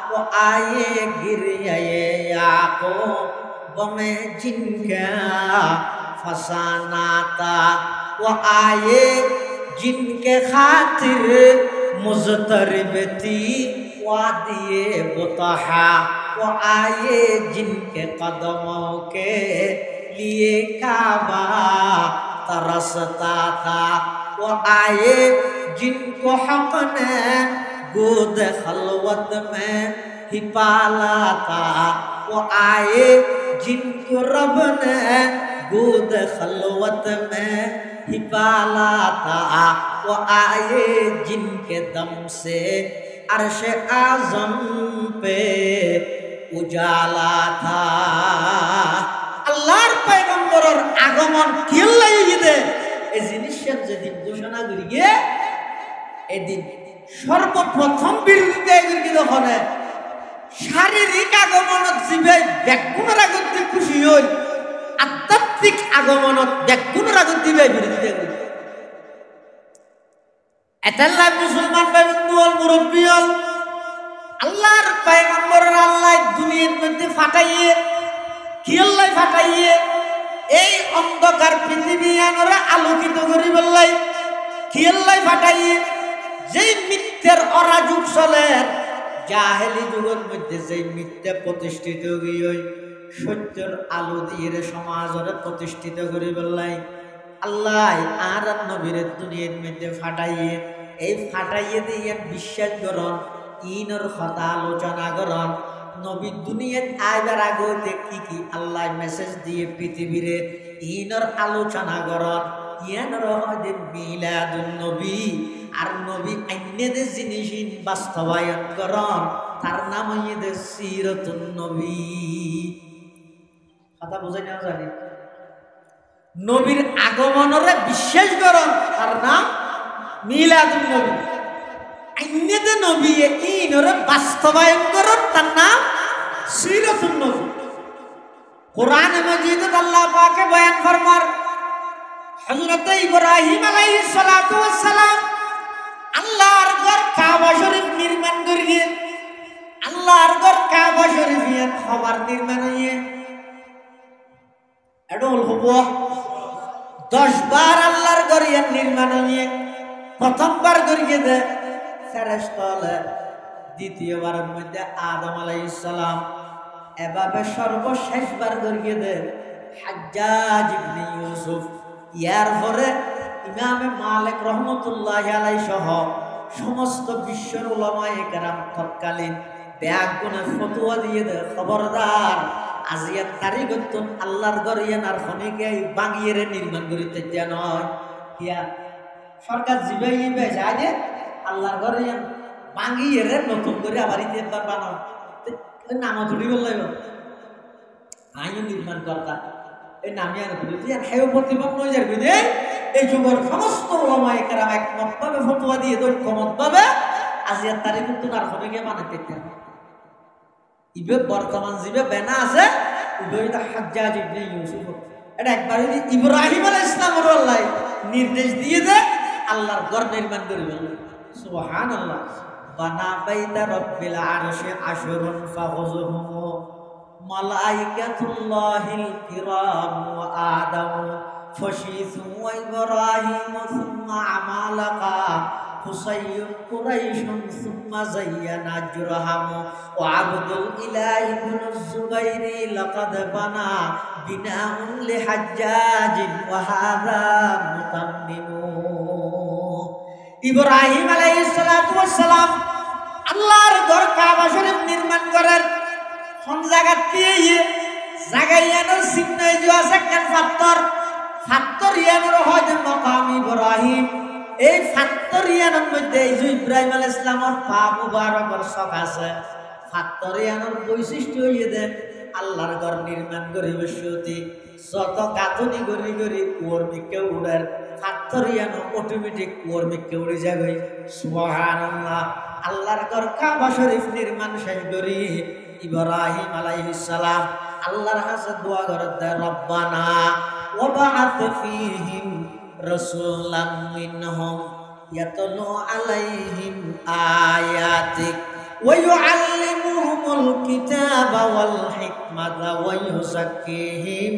वो आए गिरिए याकूब में जिनका फसाना था वो आए जिनके खातिर मुज़तरिब थी वादिए बुतहा वो आए जिनके कदमों के लिए काबा तरसता था वो आए जिनको हक़ ने गोद खलवत में ही पाला था वो आए जिनको रब ने गोद खलवत में ही पाला था वो आए जिनके दम से अर्श आज़म पे उजाला था আল্লাহর পয়গম্বরের আগমন কি লাগি দে এই জিনিসের যেদিন ঘোষণা করি গে এদিন সর্বপ্রথম বিরোধিতা করি যখন শারীরিক আগমনত জীবে ব্যাকুণের আগত খুশি হই আধ্যাত্মিক আগমনত ব্যাকুণের আগত দিবে বিরোধিতা করি এতাল্লাহ মুসলমান ভাই বন্ধু হল মুরব্বী হল আল্লাহর পয়গম্বরের আল্লাহ দুনিয়ার মধ্যে ফাটাইয়ে কি আল্লাহ ফাটাইয়ে এই অন্ধকার পৃথিবী আমরা আলোকিত করি বললাই কি আল্লাহ ফাটাইয়ে যেই মিথ্যের অরাজুগ চলে জাহেলি যুগের মধ্যে যেই মিথ্যা প্রতিষ্ঠিত হয়ে সত্যের আলো দিয়ে সমাজরে প্রতিষ্ঠিত করি বললাই আল্লাহ আর নবীর দুনিয়ার মধ্যে ফাটাইয়ে এই ফাটাইয়ে দিয়ে বিশ্বাস করন ইনর কথা আলোচনা করন নবী দুনিয়াত আইবার আগে কি কি আল্লাহ মেসেজ দিয়ে পৃথিবীরে ইনর আলোচনা করন ইয়ানর হদে মিলাদুন নবী আর নবী আইনেদের জিনিস বাস্তবায়ন করন তার নাম হইয়ে সিরাতুন নবী কথা বুঝাই না জানি নবীর আগমনরে বিশ্বাস করন তার নাম মিলাদুন নবী আইনেদে নবী ইনরে বাস্তবায়ন করন তার নাম সিরাতুন নবী কোরআন মাজিদে আল্লাহ পাকে বয়ান ফরমার হযরত ইব্রাহিম আলাইহিস সালাতু ওয়াস সালাম আল্লাহর ঘর কাবা শরীফ নির্মাণ করিয়ে আল্লাহর ঘর কাবা শরীফ খবর নির্মাণ হইয়ে এডল হবো 10 বার আল্লাহর ঘর নির্মাণ হইয়ে প্রথমবার করিয়ে দে ফেরেশতা দ্বিতীয়বারের মধ্যে আদম আলাইহিস সালাম এভাবে সর্বশেষবার করিয়ে দে হাজ্জাজ ইবনে ইউসুফ ইয়ার পরে ইমামে মালিক রহমতুল্লাহ আলাইহি সহ সমস্ত বিশ্বের উলামায়ে কেরাম তৎকালীন ব্যাগুনে ফতোয়া দিয়ে দে খবরদার আজিয়া তারিখত আল্লাহর ঘর ইয়ানার খনিকে বাঙিয়ে নির্মাণ করিতে নয় কিয়া সরকার জিবাই ইবে যায় যে আল্লাহর ঘর ইয়ান বাঙিয়ে নতুন করে আবার ইতে বানাও নাম ধরি বললাই আইন নির্মাণ করতা এই নামে আর বলি আর হেও প্রতিপন্ন হয়ে যাবে যে এই যুগের সমস্ত ওলামায়ে কেরাম একমতভাবে ফতোয়া দিয়ে ঐক্যমতভাবে আজিয়া তারিখ তো আর হবে গিয়ে বানাতে চান ইবে বর্তমান জিবে বেনা আছে ইবে হাজ্জাজ ইবনে ইউসুফ এটা একবার ইব্রাহিম আলাইহিস সালামের আল্লাহ নির্দেশ দিয়ে দে আল্লাহর ঘর নির্মাণ করবে সুবহানাল্লাহ বানা বাইতা রাব্বিল আরশি আশরুন ফাহুযুহুম মালাইকাতুল্লাহিল কিরাম ওয়া আদম ফশিসু ওয়া ইব্রাহিম সুম্মা আমালাকা হুসাইয়ুন কুরাইশুন সুম্মা যায়্যানা জুরহাম ওয়া আবদুল ইলাহি ইবনুজ জুবাইরি লাকাদ বানা বিনাউন লিহাজ্জাজিন ওয়া হাযা মুতাম্মিমু ইব্রাহিম আলাইহিস সালাতু ওয়াস সালাম আল্লাহর ঘর কাবা শরীফ নির্মাণ করেন কোন জায়গা দিয়ে জায়গায়ানোর চিহ্ন যে আছে কেন ফাত্তর ইয়ানোর হয় যে মাকাম ইব্রাহিম এই ফাত্তর ইয়ানোর মধ্যে এই যে ইব্রাহিম আলাইহিস সালামের পা মুবারকের শখ আছে ফাত্তর ইয়ানোর বৈশিষ্ট্য হইয়ে দেন আল্লাহর ঘর নির্মাণ করিবে সতী যত গাঁথনি করি কুয়োর মিকে উড়ার ফাত্তর ইয়ানো অটোমেটিক কুয়োর মিকে উড়ে যাবে সুবহানাল্লাহ আল্লাহর ঘর কাবা শরীফ নির্মাণ শেষ করি ইব্রাহিম আলাইহিস সালাম আল্লাহর কাছে দোয়া করতে রব্বানা ওয়া বা'আথ ফীহিম রাসূলাম মিনহুম ইয়াতলু আলাইহিম আয়াতিক ওয়া ইউআল্লিমুহুমুল কিতাবা ওয়াল হিকমাতা ওয়া ইউযাক্কিহিম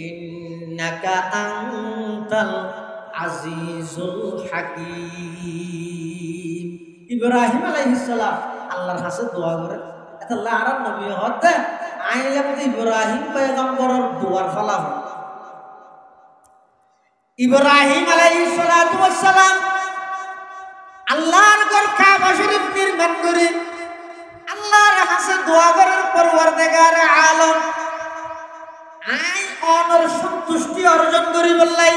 ইন্নাকা আনতাল আজিজুল হাকীম ইব্রাহিম আলাইহিস সালাম আল্লাহর কাছে দোয়া করে আল্লাহ আর নবী হতে আইলাম ইব্রাহিম পয়গম্বরের দুয়ার ফলাফল ইব্রাহিম আলাইহিস সালাতু ওয়াস সালাম আল্লাহর ঘর কাবা শরীফ নির্মাণ করে আল্লাহর কাছে দোয়া করার পরওয়ারদিগার আলম আই অনর সন্তুষ্টি অর্জন করি বললাই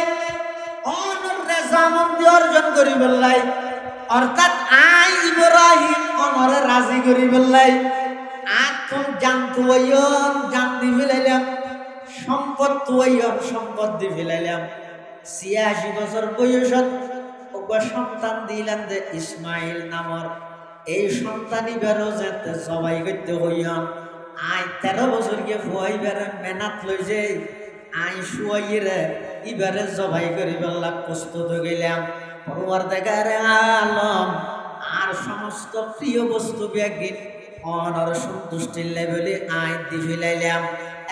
অনর রেজামন্দি অর্জন করি বললাই অর্থাৎ আই ইব্রাহিম অনরে রাজি করি বললাই আতম জানতু ওয়ন জান দি ফেলাইলাম সম্পদ ওয়ন সম্পদ দি ফেলাইলাম 86 বছর বয়সত ওগো সন্তান দিলেন যে ইসমাইল নামর এই সন্তানই বেরো যেতে সবাই করতে হইয়াম আই 13 বছর গিয়ে ফুয়াই বেড়ে মেহনত লই যে আই শুয়াইরে ইবারে জবাই করি বললাম প্রস্তুত হয়ে গেলাম পরওয়ারদিগারে আলম আর সমস্ত প্রিয় বস্তু ব্যাগিন অনর সন্তুষ্টির লেভেলে আয় দি ফেলাইলাম।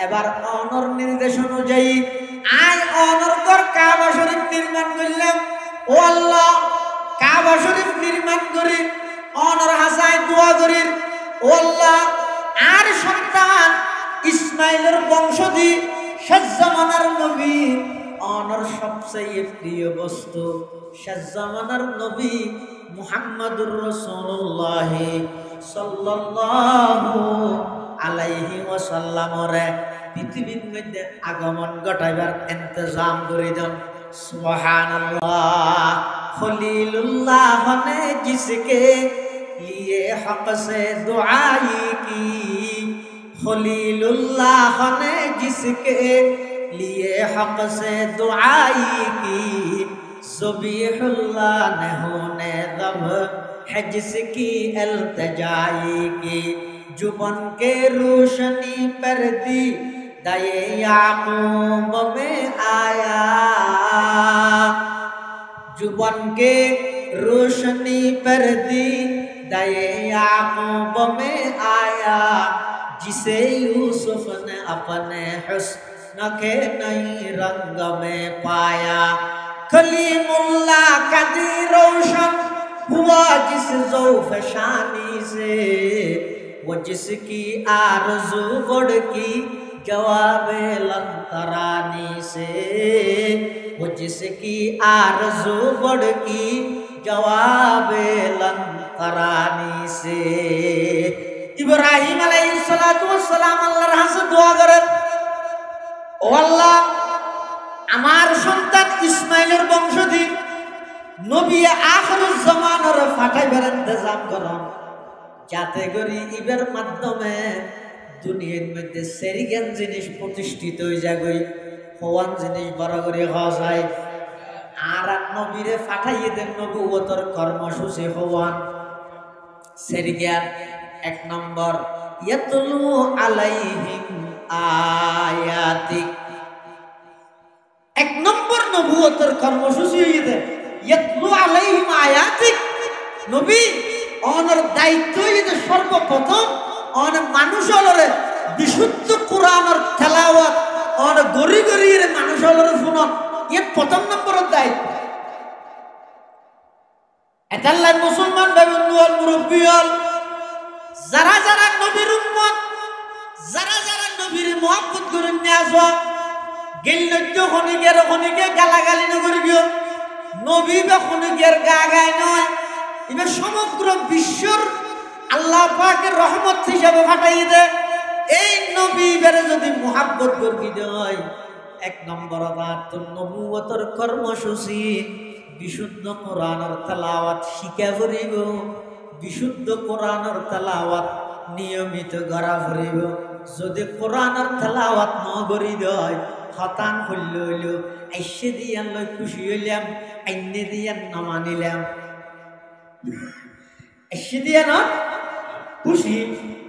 এবার অনর নির্দেশ অনুযায়ী আয় অনর কর কাবা শরীফ নির্মাণ করলাম। ও আল্লাহ, কাবা শরীফ নির্মাণ করি অনর হাসায় দোয়া করি, ও আল্লাহ আর সন্তান ইসমাইলের বংশধি শেষ জামানার নবী অনর সবচেয়ে প্রিয় বস্তু শেষ জামানার নবী মুহাম্মাদুর রাসূলুল্লাহ সাল্লাল্লাহু আলাইহি ওয়াসাল্লামের পৃথিবীর মধ্যে আগমন ঘটাইবার ইন্তজাম করে দেন। সুবহানাল্লাহ। খলিলুল্লাহ ने जिसके लिए हक से दुआई की, खलीलुल्लाह ने जिसके लिए हक से दुआई की, ज़बीहुल्लाह ने होने दब है जिसकी इल्तिजाई की, जुबान के रोशनी पर दी दाए याकूब में आया, जुबान के रोशनी पर दी दाए याकूब में आया, जिसे यूसुफ ने अपने हुस्न के नई रंग में पाया, कलीमुल्लाह का दी रोशन हुआ जिस ज़ौफ़ शानी से, वो जिसकी आरज़ू बढ़ की जवाबे लंतरानी से, वो जिसकी आरज़ू बढ़ की जवाबे लंतरानी से। ইব্রাহিম আলাইহিস সালাতু ওয়াস সালাম আল্লাহর কাছে দোয়া করেন, ও আল্লাহ আমার সন্তান ইসমাইলের বংশধি নবী আখিরুজ জামানের ফাটাইবার ইন্তজাম করুন, যাতে করে ইবের মাধ্যমে দুনিয়ার মধ্যে সেরিগান জিনিস প্রতিষ্ঠিত হয়ে যাবে, হওয়ান জিনিস বড় করে হওয়া যায়। আর নবীরে ফাটাইয়ে দেন নবুয়তের কর্মসূচি হওয়ান সেরিগান। এক নম্বর ইয়াতলু আলাইহিম আয়াতিক, এক নম্বর নবুয়তের কর্মসূচি হইতে ইয়াতলু আলাইহিম আয়াতিক। নবী অনর দায়িত্ব হইতে সর্বপ্রথম অন মানুষলরে বিশুদ্ধ কোরআনের তেলাওয়াত অন গরি গরি মানুষলরে শুনন, এর প্রথম নম্বরের দায়িত্ব। এটাল্লাহ মুসলমান ভাই বন্ধু হল, মুরব্বী হল, যারা যারা নবীর উম্মত, যারা যারা নবীর মহব্বত করে নিয়ে আসো, গেল্লজ্জ খনিকের খনিকে গালাগালি নকরিও, নবী বা খনিকের গা গায় নয়, এবার সমগ্র বিশ্বর আল্লাহ পাকের রহমত হিসাবে ফাটাই দে। এই নবী বেড়ে যদি মহব্বত করি দেয়, এক নম্বর তোর নবুয়তের কর্মসূচি বিশুদ্ধ কোরআনের তেলাওয়াত শিখা করিব, বিশুদ্ধ কোরআনের তেলাওয়াত নিয়মিত করা করিব। যদি কোরআনের তেলাওয়াত ন করি দেয়, হতান হইল হইল আইসে দিয়ান লই খুশি হইলাম, আইনে দিয়ান ন মানিলাম, আইসে দিয়া ন খুশি,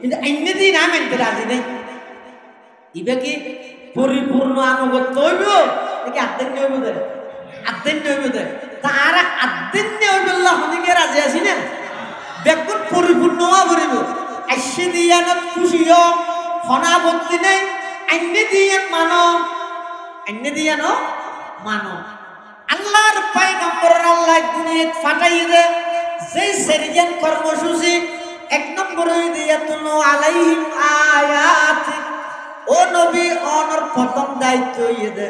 কিন্তু আইনে দিন আমি আনতে রাজি নেই। ইবে কি পরিপূর্ণ আনুগত্য হইব নাকি আদ্দিন হইব দে? আদ্দিন হইব দে। তারা আদ্দিন হইব হনিকে রাজি আছি না, বেগুন পরিপূর্ণ করিব। আইসে দিয়া ন খুশি হনাবত্তি নেই, আইনে দিয়া মানো, আইনে দিয়া ন মানো। আল্লাহর পয়গম্বরের আল্লাহ দুনিয়াত ফাটাই দে যেই সেরিগান কর্মসূচি, এক নম্বর ইয়াতলু আলাইহিম আয়াতিক। ও নবী অনর প্রথম দায়িত্ব দে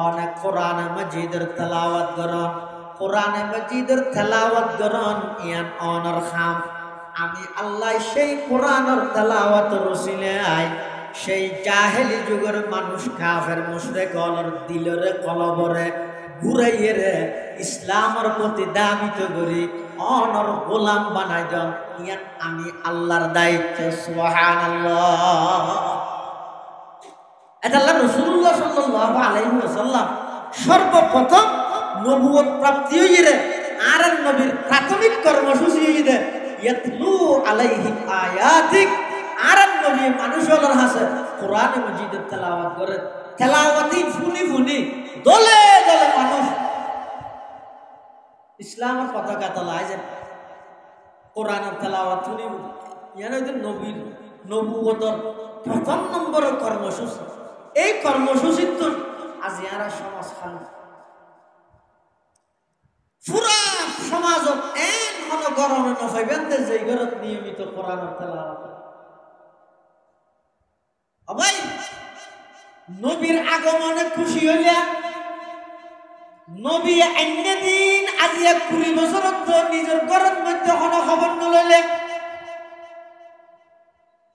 অনেক কোরআন মাজিদের তেলাওয়াত করন, কোরআন মাজিদের তেলাওয়াত করন, ইয়ান অনর খাম। আমি আল্লাহ সেই কোরআনের তেলাওয়াতের রসিলে আই সেই জাহেলি যুগের মানুষ কাফের মুশরিক অলর দিলরে কলবরে ঘুরাইয়ে রে ইসলামের প্রতি দাবিত করি অনর গোলাম বানাই দেন, ইয়ান আমি আল্লাহর দায়িত্ব। সুবহানাল্লাহ। এটা আল্লাহ রাসূলুল্লাহ সাল্লাল্লাহু আলাইহি ওয়াসাল্লাম সর্বপ্রথম নবুয়ত প্রাপ্তি হইরে আর নবীর প্রাথমিক কর্মসূচি হইরে ইয়াতলু আলাইহিম আয়াতিক। আর নবী মানুষের হাসে কোরআন মাজিদের তেলাওয়াত করে, তেলাওয়াতি ফুনি ফুনি দলে দলে মানুষ ইসলামের পতাকা তলায় যে কোরআনের তেলাওয়াত শুনি ইয়ান হইতে নবীর নবুয়তর প্রথম নম্বরের কর্মসূচি। এই কর্মসূচির তো আজ ইয়ারা সমাজ খান পুরা সমাজত এন হন গরমে নফাইবেন যে ঘরত নিয়মিত কোরআনের তেলাওয়াত ভাই নবীর আগমনে খুশি হইলা নবী অন্য দিন আজিয়া 20 বছর নিজের ঘরের মধ্যে কোনো খবর নলইলে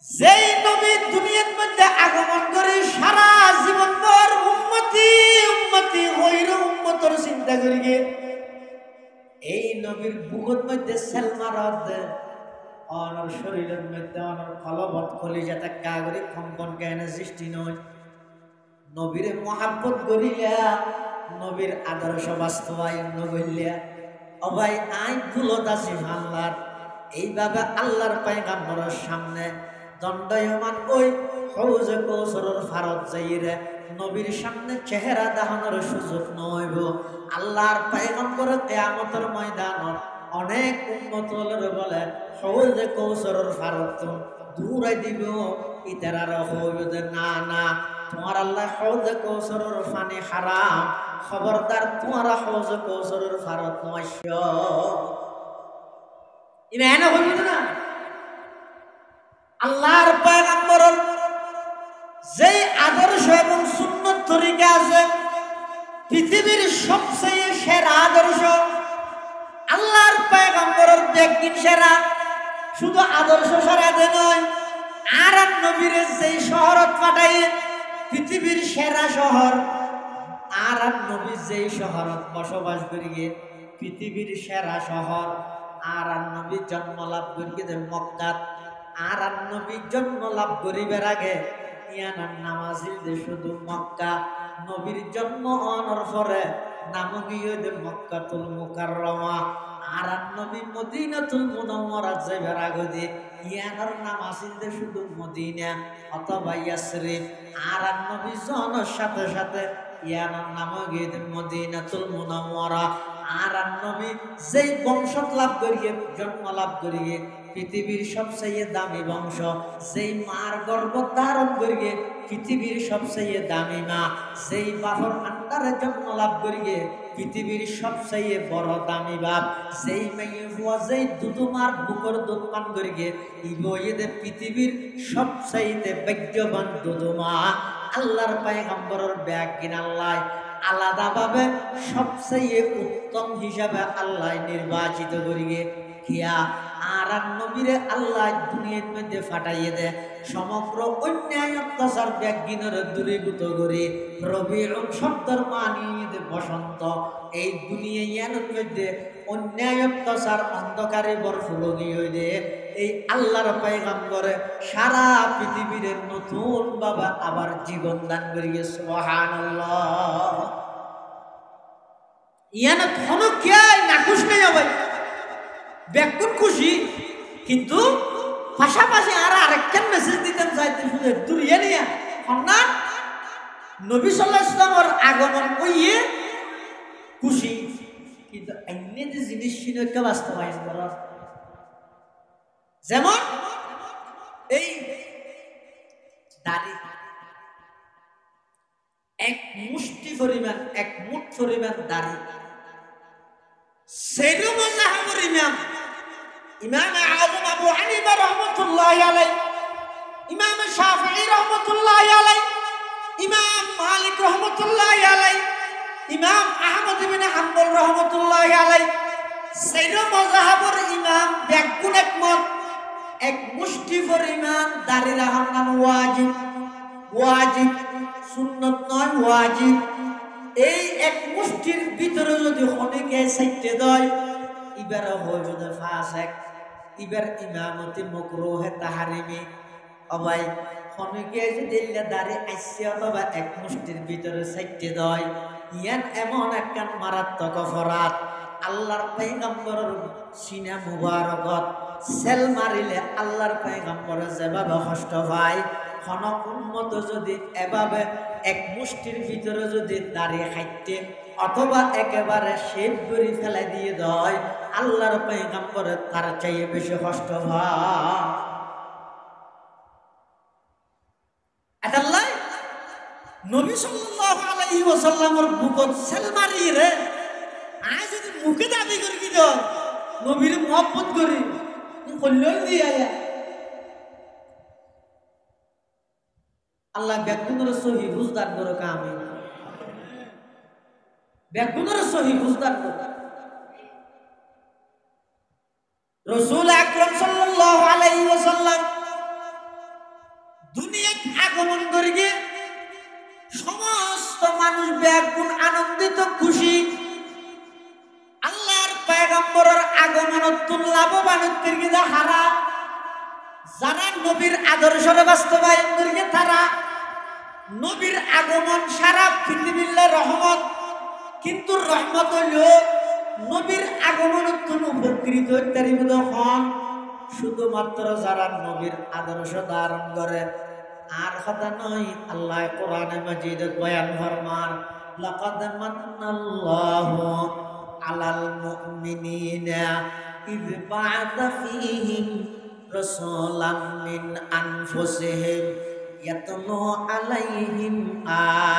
যেই নবী দুনিয়ার মধ্যে আগমন করে সারা জীবন ভর উম্মতি উম্মতি হইর উম্মতর চিন্তা করি গে এই নবীর বুকের মধ্যে সেল মারত অনর শরীরের মধ্যে অনর কলবত কলিজাতে কাগরি কম্পন জ্ঞান সৃষ্টি নয় নবীরে মহাব্বত করিলা নবীর আদর্শ বাস্তবায়ন নগরিয়া অভাই আই ভুলত আছি আল্লাহর এইভাবে আল্লাহর পয়গম্বরের সামনে দণ্ডায়মান ওই হৌজে কৌসরের ফারত যাইরে নবীর সামনে চেহারা দেখানোর সুযোগ নইব আল্লাহর পয়গম্বরের কিয়ামতের ময়দানত অনেক উম্মত বলে হৌজে কৌসরের ফারত দূরাই দিব ইতারার হইবে না না তোমার আল্লাহ হৌজে কৌসরের পানি হারাম খবরদার তোমার হৌজে কৌসরের ফারত নয় ইনা এনে হইবে না আল্লাহর পয়গম্বরের যে আদর্শ এবং সুন্নত তরিকা আছে পৃথিবীর সবচেয়ে সেরা আদর্শ আল্লাহর পয়গম্বরের ব্যক্তি সেরা শুধু আদর্শ সেরা দে নয় আর নবীর যেই শহরত পাঠাই পৃথিবীর সেরা শহর আর নবী যেই শহরত বসবাস করিয়ে পৃথিবীর সেরা শহর আর নবী জন্ম লাভ করিয়ে মক্কাত আর নবী জন্ম লাভ করিবার আগে ইয়ানার নামাজিল দে শুধু মক্কা নবীর জন্ম হওয়ার পরে নামগীয় দে মক্কাতুল মুকাররমা আর নবী মদিনাতুল মুনাওয়ারা যাইবার আগে দে ইয়ানার নামাজিল দে শুধু মদিনা অথবা ইয়াসরিফ আর নবী জন্মের সাথে সাথে ইয়ানার নামগীয় দে মদিনাতুল মুনাওয়ারা আর নবী যেই বংশ লাভ করিয়ে জন্ম লাভ করিয়ে পৃথিবীর সবচেয়ে দামি বংশ যেই মার গর্ভ ধারণ করিয়ে পৃথিবীর সবচেয়ে দামি মা যেই বাপর আন্ডারে জন্ম লাভ করিয়ে পৃথিবীর সবচেয়ে বড় দামি বাপ যেই মেয়ে হওয়া যেই দুধুমার বুকর দুধ পান করিয়ে ইবইদে পৃথিবীর সবচেয়ে ভাগ্যবান দুধুমা আল্লাহর পয়গম্বরের ব্যাগ কিনা আল্লাহ আলাদাভাবে সবচেয়ে উত্তম হিসাবে আল্লাহ নির্বাচিত করিয়ে খিয়া আর নবীরে আল্লাহ দুনিয়ার মধ্যে ফাটাইয়ে দেয় সমগ্র অন্যায় অত্যাচার ব্যাগিনের দূরীভূত করে রবিউল শব্দের মানিয়ে দে বসন্ত এই দুনিয়ার মধ্যে অন্যায় অত্যাচার অন্ধকারে বরফুলনি হয়ে দে এই আল্লাহর পয়গম্বরে সারা পৃথিবীর নতুন বাবা আবার জীবন দান করিয়ে সুবহানাল্লাহ ইয়ানা কোনো কে নাকুশ নেই হবে ব্যাকুল খুশি কিন্তু পাশাপাশি আর আরেকটা মেসেজ দিতেন চাইতে শুধু দূরিয়ে নিয়ে না নবী সাল্লাল্লাহু আলাইহি ওয়াসাল্লামের আগমন কইয়ে খুশি কিন্তু অন্য যে জিনিস ছিল একটা বাস্তবায়ন করা যেমন এই দাড়ি এক মুষ্টি পরিমাণ এক মুঠ পরিমাণ দাড়ি সেরকম মাযহাবের ইমাম আযম আবু হানিফা রাহমাতুল্লাহি আলাইহি ইমাম শাফিঈ রাহমাতুল্লাহি আলাইহি ইমাম মালিক রাহমাতুল্লাহি আলাইহি ইমাম আহমদ ইবনে হাম্বল রাহমাতুল্লাহি আলাইহি সেরকম মাযহাবের ইমাম ব্যাকুল একমত এক মুষ্টি পরিমাণ দাড়ি রাখার নাম ওয়াজিব ওয়াজিব সুন্নত নয় ওয়াজিব এই এক মুষ্টির ভিতরে যদি অনেকে সাইতে দেয় ইবার হইবে ফাসিক ইবার ইমামতি মাকরুহে তাহরিমি অবাই অনেকে যদি দাড়ি আইছে অথবা এক মুষ্টির ভিতরে সাইতে দেয় ইয়ান এমন একটা মারাত্মক অপরাধ আল্লাহর পয়গম্বরের সিনা মুবারকত সেল মারিলে আল্লাহর পয়গম্বর যেভাবে কষ্ট পায় কোন উম্মত যদি এভাবে এক মুষ্টির ভিতরে যদি দাঁড়িয়ে খাইতে অথবা একেবারে শেপ করে ফেলাই দিয়ে দেয়, আল্লাহর পয়গম্বরের তার চাইয়ে বেশি কষ্ট হয়। এটাল্লাই নবী সাল্লাল্লাহু আলাইহি ওয়াসাল্লামের বুকত সেলমারি রে আজ যদি মুখে দাবি করে কি দাও নবীর মহব্বত করি কল্যাণ দিয়া আল্লাহ ব্যাকুণের সহি বুঝদার করো কামি ব্যাকুণের সহি বুঝদার করো। রাসূল আকরাম সাল্লাল্লাহু আলাইহি ওয়াসাল্লাম দুনিয়ায় আগমন করে গিয়ে সমস্ত মানুষ ব্যাকুণ আনন্দিত খুশি। আল্লাহর পয়গম্বরের আগমনত লাভবানের গিয়ে হারা যারা নবীর আদর্শের বাস্তবায়ন করে তারা নবীর আগমন সারা পৃথিবীর রহমত, কিন্তু রহমত হইল নবীর আগমনত উপকৃত ইত্যাদি হন শুধুমাত্র যারা নবীর আদর্শ ধারণ করে। আর কথা নয়, আল্লাহ কোরআনে মাজিদে বয়ান ফরমান লাকাদ মান্নাল্লাহু আলাল মুমিনিনা ইয বা'আথা ফীহিম রাসূলাম মিন আনফুসিহিম ইয়াতলু আলাইহিম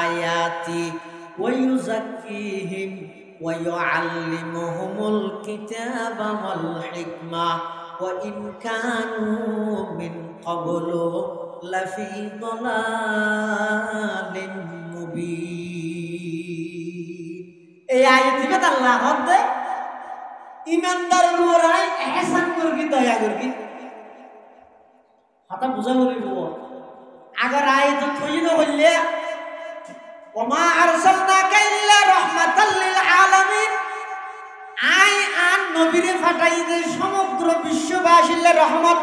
আয়াতি ওয়া ইউযাক্কিহিম ওয়া ইউআল্লিমুহুমুল কিতাবা ওয়াল হিকমা ওয়া ইন কানু মিন ক্বাবলু লাফি দালালিন মুবিন। এই আয়াতে আল্লাহ হদে ইমানদার লোরাই ইহসান করবি, দয়া করবি, কথা বুঝা করিব। আগর আয়াত থইলো বললে ওমা আরসালনাকা ইল্লা রাহমাতাল লিল আলামিন, আই আন নবীরে ফাটাই দে সমগ্র বিশ্ববাসীর রহমত।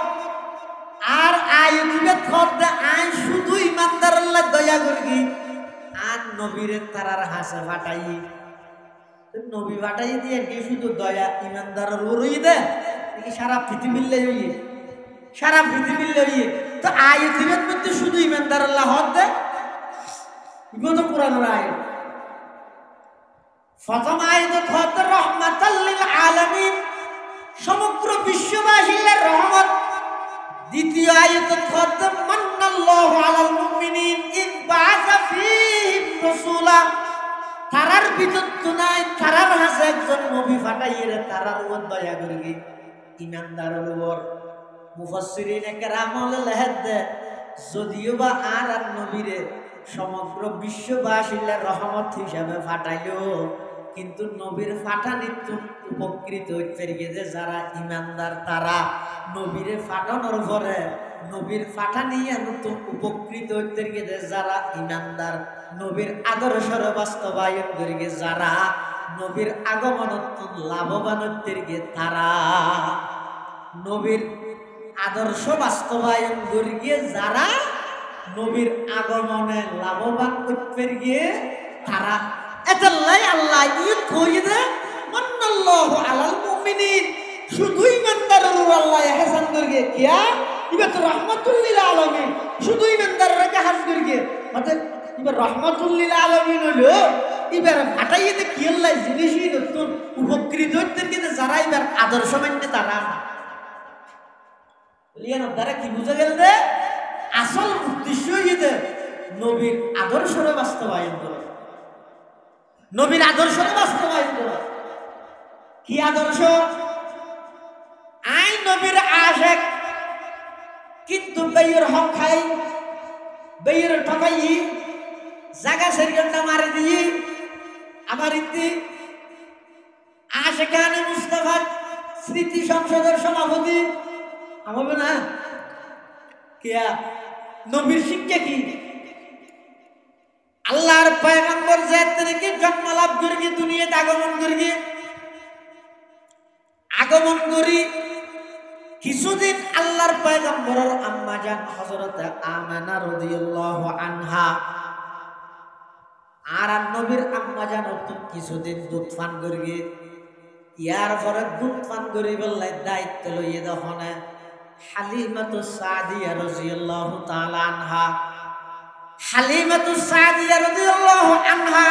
আর আয়াত খোদা আই শুধু ইমানদার আল্লাহ দয়া করবি, আর নবীরে তারার হাসে ফাটাই নবী ফাটাই দিয়ে কি শুধু দয়া ইমানদারের উড়ই দে কি সারা পৃথিবীর লইয়ে সারা পৃথিবীর লইয়ে। তো আয়াতের মধ্যে শুধু ইমানদার আল্লাহ হদ দে ইগো কোরআনের আয়াত। প্রথম আয়াত হদ রাহমাতাল লিল আলামিন, সমগ্র বিশ্ববাসীর রহমত। দ্বিতীয় আয়াত হদ মান্নাল্লাহু আলাল মুমিনিন ইয বা'আথা ফীহিম রাসূলা, তারার ভিতর তো নাই তারার হাসে একজন নবী ফাটাইয়ে তারার উপর দয়া করবি ইমানদারের উপর। মুফাসসিরিনে কেরাম লেখেন যদিও বা আর নবীরে সমগ্র বিশ্ববাসীর রহমত হিসাবে ফাটাইলো, কিন্তু নবীর ফাটানিত উপকৃত হইতে গিয়ে যারা ইমানদার তারা নবীরে ফাটানোর পরে নবীর ফাটানিয়া নতুন উপকৃত হইতে গিয়ে যারা ইমানদার নবীর আদর্শের বাস্তবায়ন করে গিয়ে যারা নবীর আগমনত লাভবান হইতে গিয়ে তারা নবীর আদর্শ বাস্তবায়ন করে গিয়ে যারা নবীর আগমনে লাভবান করতে গিয়ে তারা এতাল্লাই আল্লাহ ইয়ে কই দে মান্নাল্লাহু আলাল মুমিনিন, শুধু ইমানদারের উপর আল্লাহ ইহসান করে কিয়া ইবা তো রাহমাতুল লিল আলামিন, শুধু ইমানদাররা কাজ করে গিয়ে মানে ইবা রাহমাতুল লিল আলামিন হলো ইবার ফাটাইয়ে দে কি আল্লাহ জিনিসই নতুন উপকৃত হইতে গিয়ে যারা ইবার আদর্শ মানতে তারা লিয়ানো দ্বারা কি বুঝা গেল দে আসল উদ্দেশ্য ইয়ে নবীর আদর্শের বাস্তবায়ন করে, নবীর আদর্শের বাস্তবায়ন করে। কি আদর্শ? আই নবীর আশেক কিন্তু বেয়ের হক খাই, বেয়ের ঠকাই, জায়গা সেরকমটা মারি দিই আমার ইতি আশেকানে মুস্তাফা স্মৃতি সংসদের সভাপতি হবে না কিয়া নবীর শিক্ষা কি? আল্লাহর পয়গম্বর যে থেকে জন্ম লাভ করে গিয়ে দুনিয়াতে আগমন করি কিছুদিন আল্লাহর পয়গম্বরের আম্মা জান হযরত আমেনা রাদিয়াল্লাহু আনহা আর নবীর আম্মা জান কিছুদিন দুধ পান করে গিয়ে ইয়ার পরে দুধ পান করে বললে দায়িত্ব লইয়ে দহনে হালিমাতুস সাদিয়া রাদিয়াল্লাহু তাআলা আনহা হালিমাতুস সাদিয়া রাদিয়াল্লাহু আনহা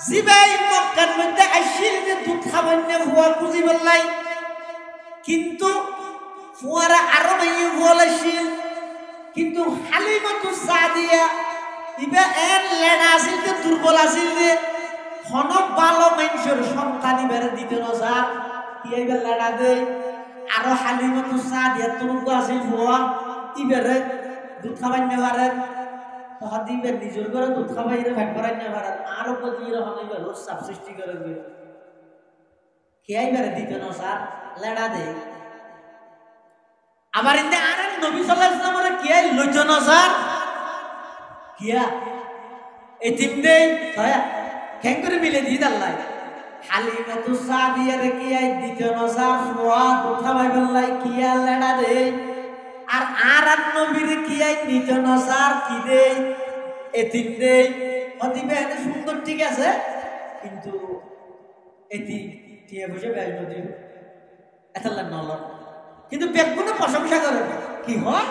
জিবাই মক্কার মধ্যে আইসিল যে দুধ খাবেন না ফুয়া খুঁজি বললাই, কিন্তু ফুয়ারা আরো মাইয়ে বলেছিল, কিন্তু হালিমাতুস সাদিয়া ইবা এর লেনা আছিল যে দুর্বল আছিল যে হনক ভালো মানুষের সন্তান ইবারে দিতে না স্যার কি এইবার লেনা দেয়। আরো হালিমাতুস সাদিয়া তুরুক আছিল ফুয়া ইবারে দুধ খাবেন না পারেন, দিবেন নিজের ঘরে দুধ খাবাইরে ভাগ করাই না পারেন, আরো প্রতির হনাইবার রোজ চাপ সৃষ্টি করে দিবে খেয়াইবারে দিতে না স্যার লেড়া দে। আবার ইন্দে আর নবী সাল্লাল্লাহু আলাইহি ওয়াসাল্লাম কিয়াই লইছ না স্যার কিয়া এতিম দেই ছায়া কেন করে মিলে দি আল্লাহ। হালিমাতুস সাদিয়ারে কিয়াই দিতে না স্যার ফুয়া দুধ খাবাই বললাই কিয়া লেড়া দে। আর আর নবীর কিয়াই নিতে না স্যার কি দেই এতিম দেই অতিবে এত সুন্দর ঠিক আছে, কিন্তু এতি টিয়া বসে ব্যাগ নদী এত নল, কিন্তু বেগুনে প্রশংসা করে কি হয়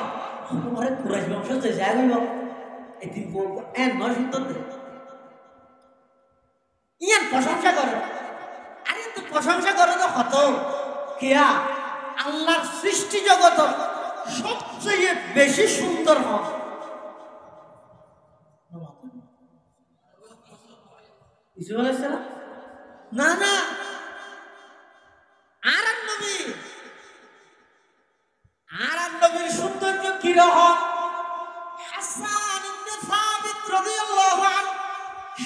তোমার কুরাইশ বংশ যাই হইব এতিম বলবো এন নয় সুন্দর দে ইয়ান প্রশংসা করে। আরে তো প্রশংসা করে তো কত কেয়া আল্লাহর সৃষ্টি জগৎ সবচেয়ে বেশি সুন্দর হয় না না আর নবীর সৌন্দর্য কিরকম। হাসান ইবনে সাবিত রাদিয়াল্লাহু আনহু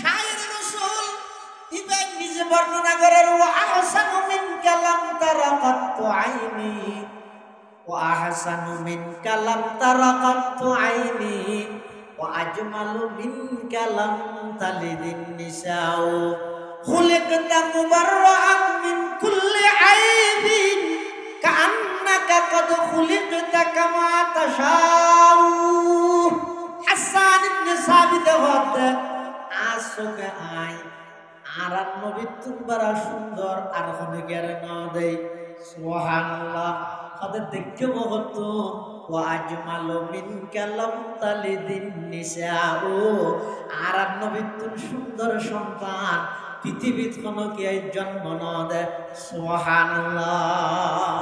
শায়ের রাসূল ইবেন নিজে বর্ণনা করেন ওয়া আহসানু মিনকা লাম তারা কাত্তু আইনি, ওয়া আহসানু মিনকা লাম তারা কাত্তু আইনি, ওয়া আজমালু মিনকা লাম তালিদিন নিসাউ, খুলিকতা মুবাররাআন মিন কুল্লি আইবিন কাআন্নাকা কাদ খুলিকতা কামা তাশাউ। হাসান ইবনে সাবিত হতে আসকে আই আর নবী তুমরা সুন্দর আর কোন জ্ঞান না দেই সুবহানাল্লাহ কত দেখতে বহুত ওয়া আজমালু মিনকা লাম তালিদিন নিসাউ। আর নবী তুম সুন্দর সন্তান পৃথিবীত কোন কে জন্ম না দেয় সুবহানাল্লাহ।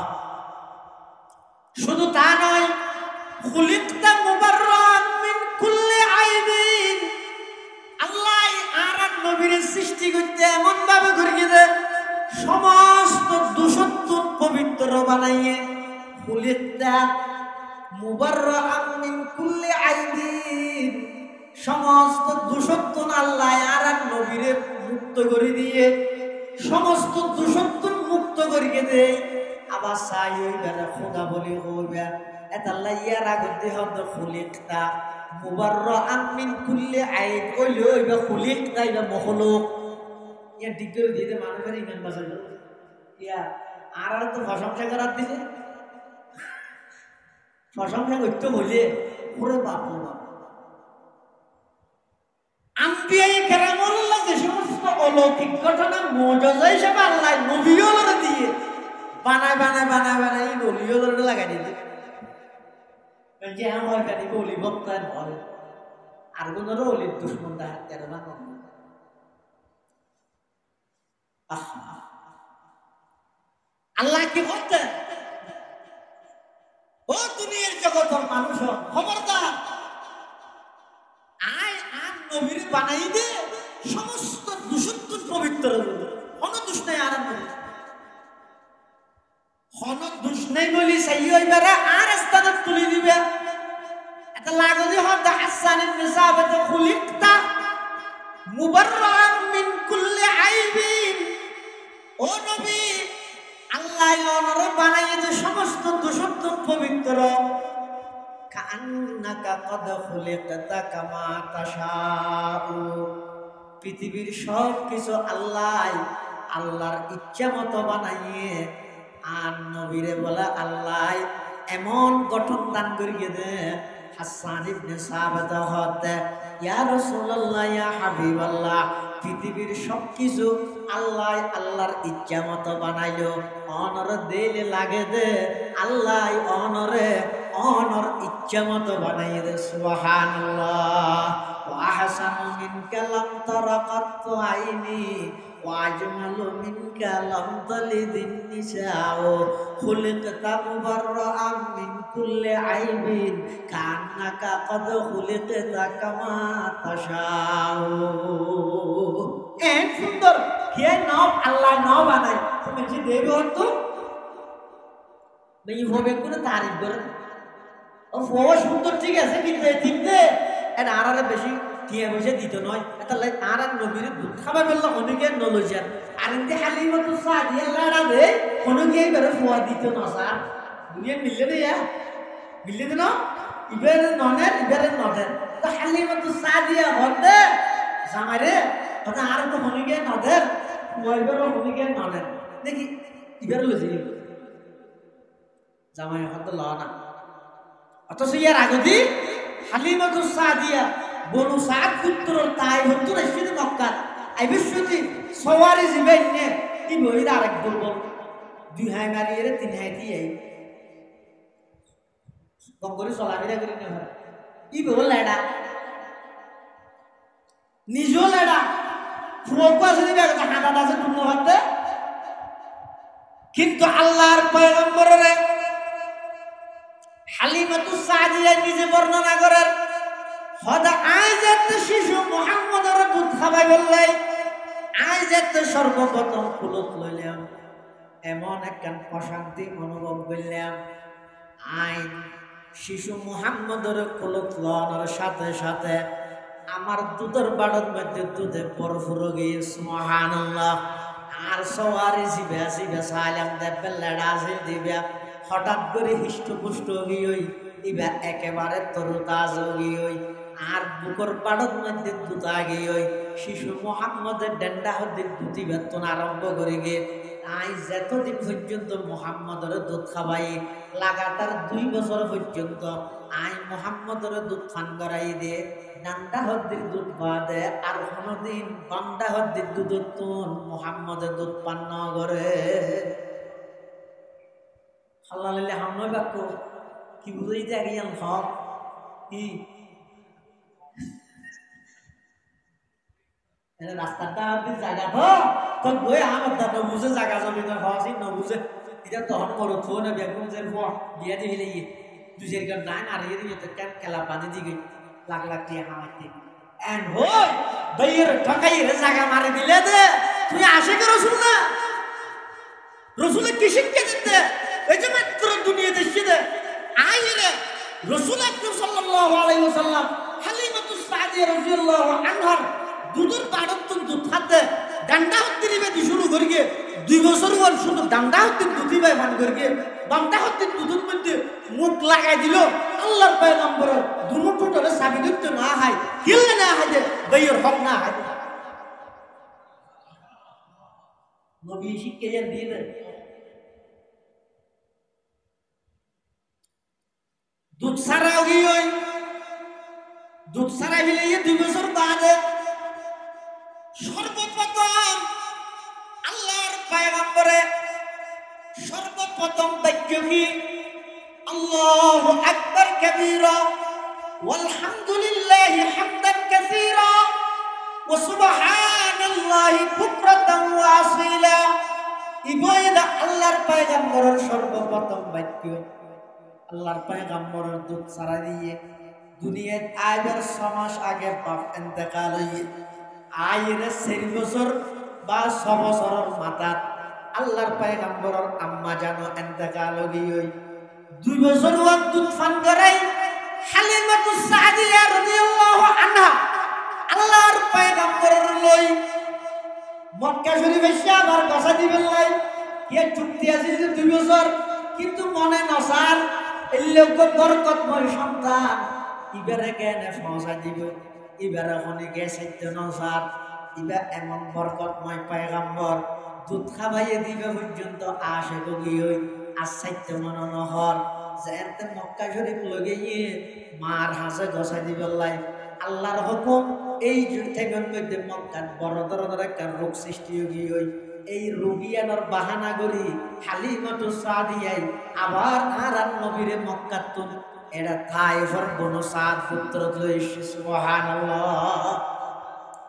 শুধু তা নয় খুলিকতা মুবাররান মিন কুল্লি আইবিন, আল্লাহ আর নবীর সৃষ্টি করতে এমন ভাবে করিয়ে দে সমস্ত দূষিত পবিত্র বানাইয়ে। খুলিকতা মুবাররান মিন কুল্লি আইবিন, সমস্ত দূষিত আল্লাহ আর নবীরে মুক্ত করে দিয়ে সমস্ত দূষিত মুক্ত করিয়ে দে। আবার চাই ওইবারে খোদা বলি হইবা এতাল্লাহ ইয়ার আগত দেহ খুলিকতা মুবাররান মিন কুল্লি আইব কইলে ওইবা খুলিকতা ইবা মখলুক ইয়া ডিগ্রি দিতে মানুষের ইমান বাঁচাই ইয়া আর তো প্রশংসা করার দিলে প্রশংসা করতে হইলে ওরে বাপ রে বাপ। আম্বিয়ায়ে কেরামুল্লাহ যে সমস্ত অলৌকিক ঘটনা মুজিজা হিসেবে আল্লাহ নবীওয়ালারে দিয়ে বানায় বানায় বানায় বানায় এই নবীওয়ালারে লাগাই দিতে যে আমার কাছে অলি বক্তা ধরে আর কোনরও অলির দুশ্মন হাত কেন না। আল্লাহ কি বলতেন ও দুনিয়ার জগতের মানুষ খবরদার আয় আর নবীর বানাই দে সমস্ত দূষিত পবিত্র কোন দোষ নাই আর কোন দোষ নাই বলি সেই হইবারে আর স্থানে তুলি দিবে। এটা লাগলি হদ হাসান ইবনে সাবিত খুলিকতা মুবাররান মিন কুল্লি আইবিন, ও নবী আল্লাহ ওনারে বানাইয়ে যে সমস্ত দূষিত পবিত্র কান্নাকা কদ খুলিকতা কামা তাশাউ। পৃথিবীর সব কিছু আল্লাহর ইচ্ছা মতো বানাইয়ে আর নবীরে বলে আল্লাহ এমন গঠন দান করিয়ে দে। হাসান ইবনে সাবিত হতে ইয়া রাসূলুল্লাহ ইয়া হাবিবাল্লাহ পৃথিবীর সব কিছু আল্লাহ আল্লাহর ইচ্ছা মতো বানাইলো অনর দিলে লাগে দে আল্লাহ অনর ইচ্ছা মতো বানাই দে সুবহানাল্লাহ ওয়া আহসানু মিনকা লাম তারা কাত্তু আইনি وأجمل منك لم تلد النساء خلقت مبرأ من كل عيب كأنك قد خلقت كما تشاء এত সুন্দর কে নাও আল্লাহ নাও বানাই তুমি যে দেবে হতো এই হবে কোন তারিফ করে ও ফোয়া সুন্দর ঠিক আছে কিন্তু দিতে এর আরারে বেশি টিয়া পয়সা দিত নয় এটা লাই আর নবীর দুধ খাবা বললো অনেকে নলজার আর ইনতে হালিমাতু সাদিয়া লাড়া দে অনেকে এবারে ফোয়া দিত না স্যার দুনিয়া মিললে না ইয়া মিললে না ইবারে ননের ইবারে নদের তো হালিমাতু সাদিয়া হতে জামাইরে কথা আর তো অনেকে নদের মইবারে অনেকে ননের দেখি ইবারে লজি জামাই হতে লনা অথচ ইয়ার আগদি হালিমাতু সাদিয়া বনু সাদ পুত্র তাই হতো না সেটা মক্কা আই বিশ্বতি সওয়ারি জিবেনে কি বইর আরেক দুর্বল দুই হাই মারিয়ে তিন হাই দিয়ে গঙ্গরে চলাফেরা করে না হয় ই বল লেডা নিজ লেডা ফুকো আছে দিবে হাঁটা আছে দুনো হাতে কিন্তু আল্লাহর পয়গম্বরের হালিমাতু সাদিয়া নিজে বর্ণনা করেন হদা আইজাত শিশু মুহাম্মদের দুধ খাবাই বললাই আইজাত সর্বপ্রথম কুলত লইলাম এমন একখান প্রশান্তি অনুভব করলাম আইন শিশু মুহাম্মদের কুলত লওয়ার সাথে সাথে আমার দুধের বাড়ত মধ্যে দুধে বরফ গিয়ে সুবহানাল্লাহ আর সওয়ারি জিবে সালাম দেবে লেডা দিবে হঠাৎ করে হিষ্টপুষ্ট গিয়ে ইবা একেবারে তরুতাজা গিয়ে আর বুকর পাড়ত মধ্যে দুধা গিয়ে শিশু মুহাম্মদের ডেন্ডা হদ্দির দুটি বেতন আরম্ভ করে গিয়ে আই যতদিন পর্যন্ত মুহাম্মদের দুধ খাবাই লাগাতার 2 বছর পর্যন্ত আই মুহাম্মদের দুধ পান করাই দিয়ে ডান্ডা হদ্দির দুধ পাওয়া দেয় আর কোনোদিন বান্ডা হদ্দির দুধ তুন মুহাম্মদের দুধ পান ন করে হাল্লালিল্লাহ হামনয় বাক্য কি বুঝাইতে আগে হক কি রাস্তাটা জায়গা তো গই আমার দাদা বুঝে জায়গা জমি না হওয়া ন বুঝে এটা তখন করো থো না বেগুন যে বিয়া দিয়ে হলে দুই চার গান ডান আর এর ইয়ে কেন খেলা পানি দিকে লাখ লাখ দিয়ে হামাইতে এন্ড হই বাইয়ের ঠকাই রে জায়গা মারে দিলে দে তুই আশে করে রসুল না রসুলের কি শিক্ষা দিতে এই যে মাত্র দুনিয়াতে শিখে আইরে রাসূল আকরাম সাল্লাল্লাহু আলাইহি ওয়াসাল্লাম হালিমাতু সাদিয়া রাদিয়াল্লাহু আনহা দুধের বাড়ত দুধ খাতে ডান্ডা হতে দিবে দি শুরু করি গিয়ে 2 বছর ওর শুধু ডান্ডা হতে দুধই বাই মান করি গিয়ে ডান্ডা হতে দুধের মধ্যে মুখ লাগাই দিল আল্লাহর পয়গম্বর দুটো ধরে সাবি দিতে না হয় কিল্লে না হয় বাইয়ের হক না হয় নবী শিক্ষা দিয়ে দেন দুধ ছাড়াও গিয়ে দুধ ছাড়া হলে 2 বছর বাদে সর্বপ্রথম আল্লাহর পয়গম্বরে সর্বপ্রথম বাক্য কি আল্লাহু আকবার কাবীরা ওয়ালহামদুলিল্লাহি হামদান কাসীরা ওয়া সুবহানাল্লাহি বুকরাতান ওয়া আসীলা ইবাদা আল্লাহর পয়গম্বরের সর্বপ্রথম বাক্য আল্লাহর পয়গম্বরের দুধ ছাড়া দিয়ে দুনিয়ায় আইবার 6 মাস আগে বাপ ইন্তেকাল হইয়ে আইরে 4 বছর বা 6 বছরের মাথাত আল্লাহর পয়গম্বরের আম্মা জানো ইন্তেকাল হইয়ে 2 বছর ওয়ান দুধ পান করাই হালিমাতু সাদিয়া রাদিয়াল্লাহু আনহা আল্লাহর পয়গম্বরের লই মক্কা শরীফে আবার কথা দিবেন লাই কে চুক্তি আছে যে 2 বছর কিন্তু মনে নসার এই লোক বরকতময় সন্তান ইবারে কেনে ফসা দিব ইবারে অনেকে সত্য নসার ইবা এমন বরকতময় পয়গম্বর দুধ খাবাইয়ে দিবে পর্যন্ত আসে গি হই আর সত্য মনে নহর যে এতে মক্কা শরীফ লগে গিয়ে মার হাসে গসা দিবে লাই আল্লাহর হুকুম এই ঠেঙ্গন মধ্যে মক্কার বড় ধরনের একটা রোগ সৃষ্টি হয়ে এই রোগিয়ানোর বাহানা করি হালিমাতু সাদিয়াই আবার আর নবীরে মক্কাতুন এরা তায়েফের বনু সাদ পুত্র লইছে সুবহানাল্লাহ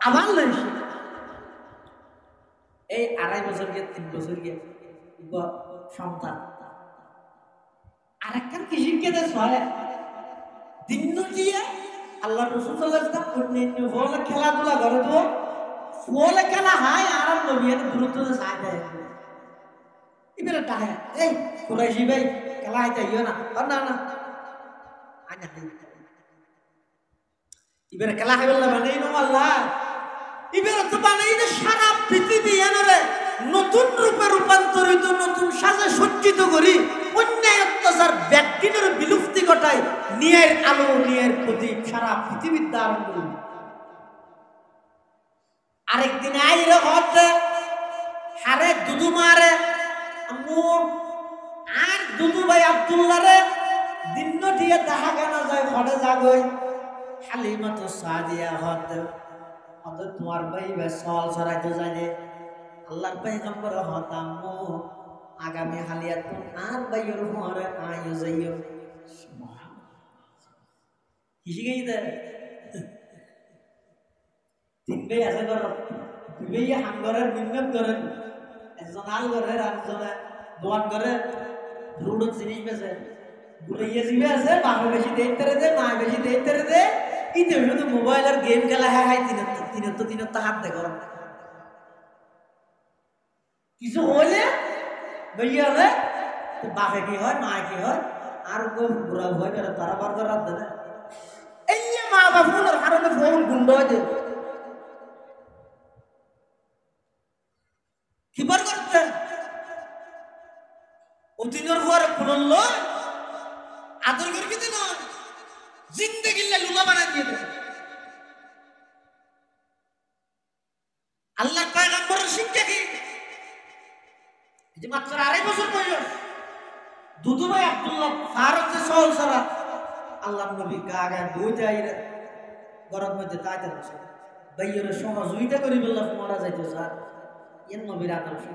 আবার লইছে এই 2.5 বছর গিয়ে 3 বছর গিয়ে সন্তান আরেকটা কি শিক্ষা দেয় সহায় দিন দিয়ে আল্লাহ রাসূল সাল্লাল্লাহু আলাইহি ওয়াসাল্লাম বলে খেলাধুলা করে তো ফলে খেলা হয় আর নবী এর গুরুত্ব দেয় দেয় এবারে টাকা এই কুরাইশি ভাই খেলা হইতে ইও না না না আনা এবারে খেলা হইবে না মানে নো আল্লাহ এবারে তো বানাই যে সারা পৃথিবী এনরে নতুন রূপে রূপান্তরিত নতুন সাজে সজ্জিত করি অন্যায় অত্যাচার ব্যক্তিদের বিলুপ্তি ঘটায় নিয়ের আলো নিয়ের প্রদীপ সারা পৃথিবীর ধারণ করি আরেকদিন আইরে হতে হারে দুদু মারে আম্মু আর দুদু ভাই আব্দুল্লাহ রে দিন দিয়ে দেখা কেন যায় ঘরে যাগই হালিমাতু সাদিয়া হতে হতে তোমার ভাই বে সল ছড়াইতে যায় আল্লাহর পয়গম্বর হতাম আগামী হালিয়াত আর ভাইয়ের ঘরে আইও যাইও কিসি গই দে তিন ভাই আছে ঘর দুই ভাই হাঙ্গরের মিন্নত করেন একজন আল ঘরের আরেকজনে দোয়ান করে রুডত জিনিস বেছে বুড়াইয়া জিবে আছে বাবা বেশি দেখতে দে মা বেশি দেখতে দে ইতে শুধু মোবাইল আর গেম খেলা হয় তিনত হাত দে গরম কিছু হইলে ভাইয়া হলে বাপে কি হয় মা কি হয় আর বুড়া হয় বেড়ে তারা বার করে রাত দেয় এই মা বাপ ফোনের কারণে ফোন গুন্ড হয়েছে কি বার করতে অতিনের পরে খুলল আদর করে কি দিন জিন্দগি লুলা বানাই দিয়ে দেয় আল্লাহর পয়গম্বরের শিক্ষা কি যে মাত্র 2.5 বছর বয়স দুদু ভাই আব্দুল্লাহ ফারুক যে সহল সারা আল্লাহর নবী গাগে বইতে আইরে গরম মধ্যে তাইতে বসে ভাইয়ের সহযোগিতা করি বললাম মারা যাইতো স্যার এর নবীর আদর্শ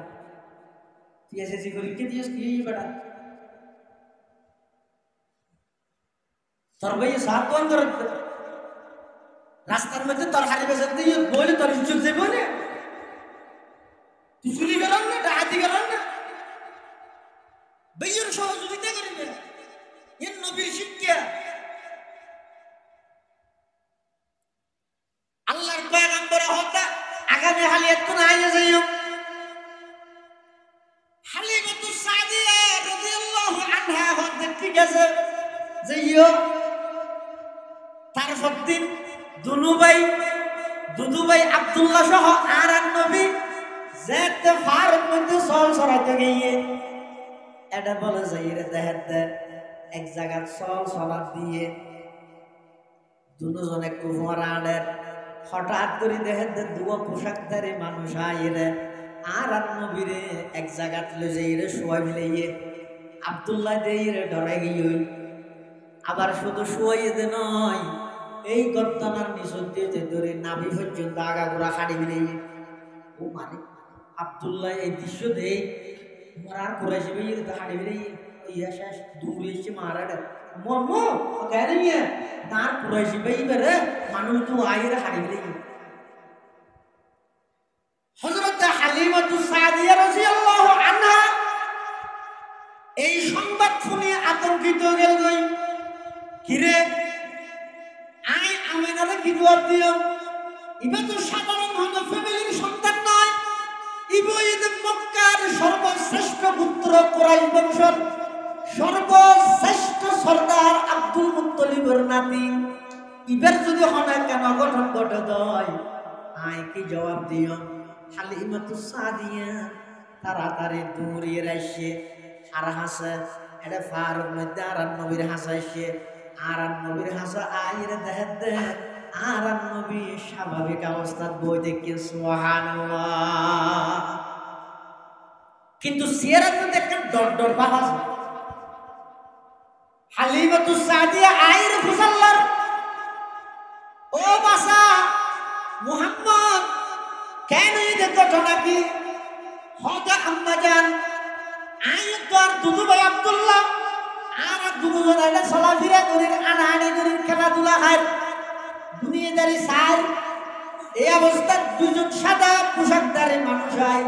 টিএসএসসি করি কে দিয়েছ কি বেটা তোর ভাই সাত কোন করে রাস্তার মধ্যে তোর হারি বেসন দিয়ে বলে তোর ইজ্জত দেব না তুই চুরি গেলাম না ডাকাতি গেলাম না ভাইয়ের সহযোগিতা করিবে এর নবীর শিক্ষা আল্লাহর পয়গম্বর হতা আগামী হালিয়াত কোন আইয়া যাইও হালিমাতু সাদিয়া রাদিয়াল্লাহু আনহা হতে ঠিক আছে যাইও তার দিন দুদু ভাই আব্দুল্লাহ সহ আর নবী যেতে ফারুক মধ্যে সল ছড়াইতে গিয়ে এটা বলে যাইরে দেখতে এক জায়গার সল ছড়া দিয়ে দুজনে কুমার আনের হঠাৎ করে দেখতে দুয়া পোশাকধারী মানুষ আইরে আর নবীরে এক জায়গাত লই যাইরে শোয়াই মিলাইয়ে আব্দুল্লাহ দেইরে ডরে গিয়ে আবার শুধু শোয়াইয়ে দে নয় এই গর্দনার নিচন দিয়ে ধরে নাভি পর্যন্ত আগাগোড়া খাড়ি মিলাইয়ে ও মানে আব্দুল্লাহ এই দৃশ্য দেই মারার কুরাইশি ভাই তো হাড়ি মিলাইয়ে ইয়া শেষ দূরে এসে মারাটা মমো গাড়ি নিয়ে তার কুরাইশি ভাই বেরে মানুষ তো আইরে হাড়ি মিলাইয়ে হযরত হালিমাতু সাদিয়া রাদিয়াল্লাহু আনহা এই সংবাদ শুনে আতঙ্কিত গেল গই কিরে আই আমেনারে কি জবাব দিও ইবা তো সাধারণ হয়তো ফ্যামিলির সন্তান নয় ইবো ঈদ মক্কার সর্বশ্রেষ্ঠ পুত্র কুরাইশ বংশের সর্বশ্রেষ্ঠ সর্দার আব্দুল মুত্তালিবের নাতি ইবার যদি হনা কেন গঠন ঘটে দয় আই কি জবাব দিও হালিমাতু সাদিয়া তাড়াতাড়ি দৌড়িয়ে আসে আর হাসে এটা ফারুক মধ্যে আর নবীর হাসাইছে আর নবীর হাসা আইরে দেখে আর নবী স্বাভাবিক অবস্থায় বই দেখে সুবহানাল্লাহ কিন্তু সিরাত মধ্যে একটা ডর ভাব আছে হালিমাতু সাদিয়া আইরে ফুসাল্লার ও বাসা মুহাম্মদ কেন এই ঘটনা কি হতে আম্মা জান আইত তো আর দুদু ভাই আব্দুল্লাহ আর দুজন আইলা চলাফেরা করির আনাহানি করির খেলাধুলা খায় দুনিয়াদারি চাই এই অবস্থায় দুজন সাদা পোশাকধারী মানুষ হয়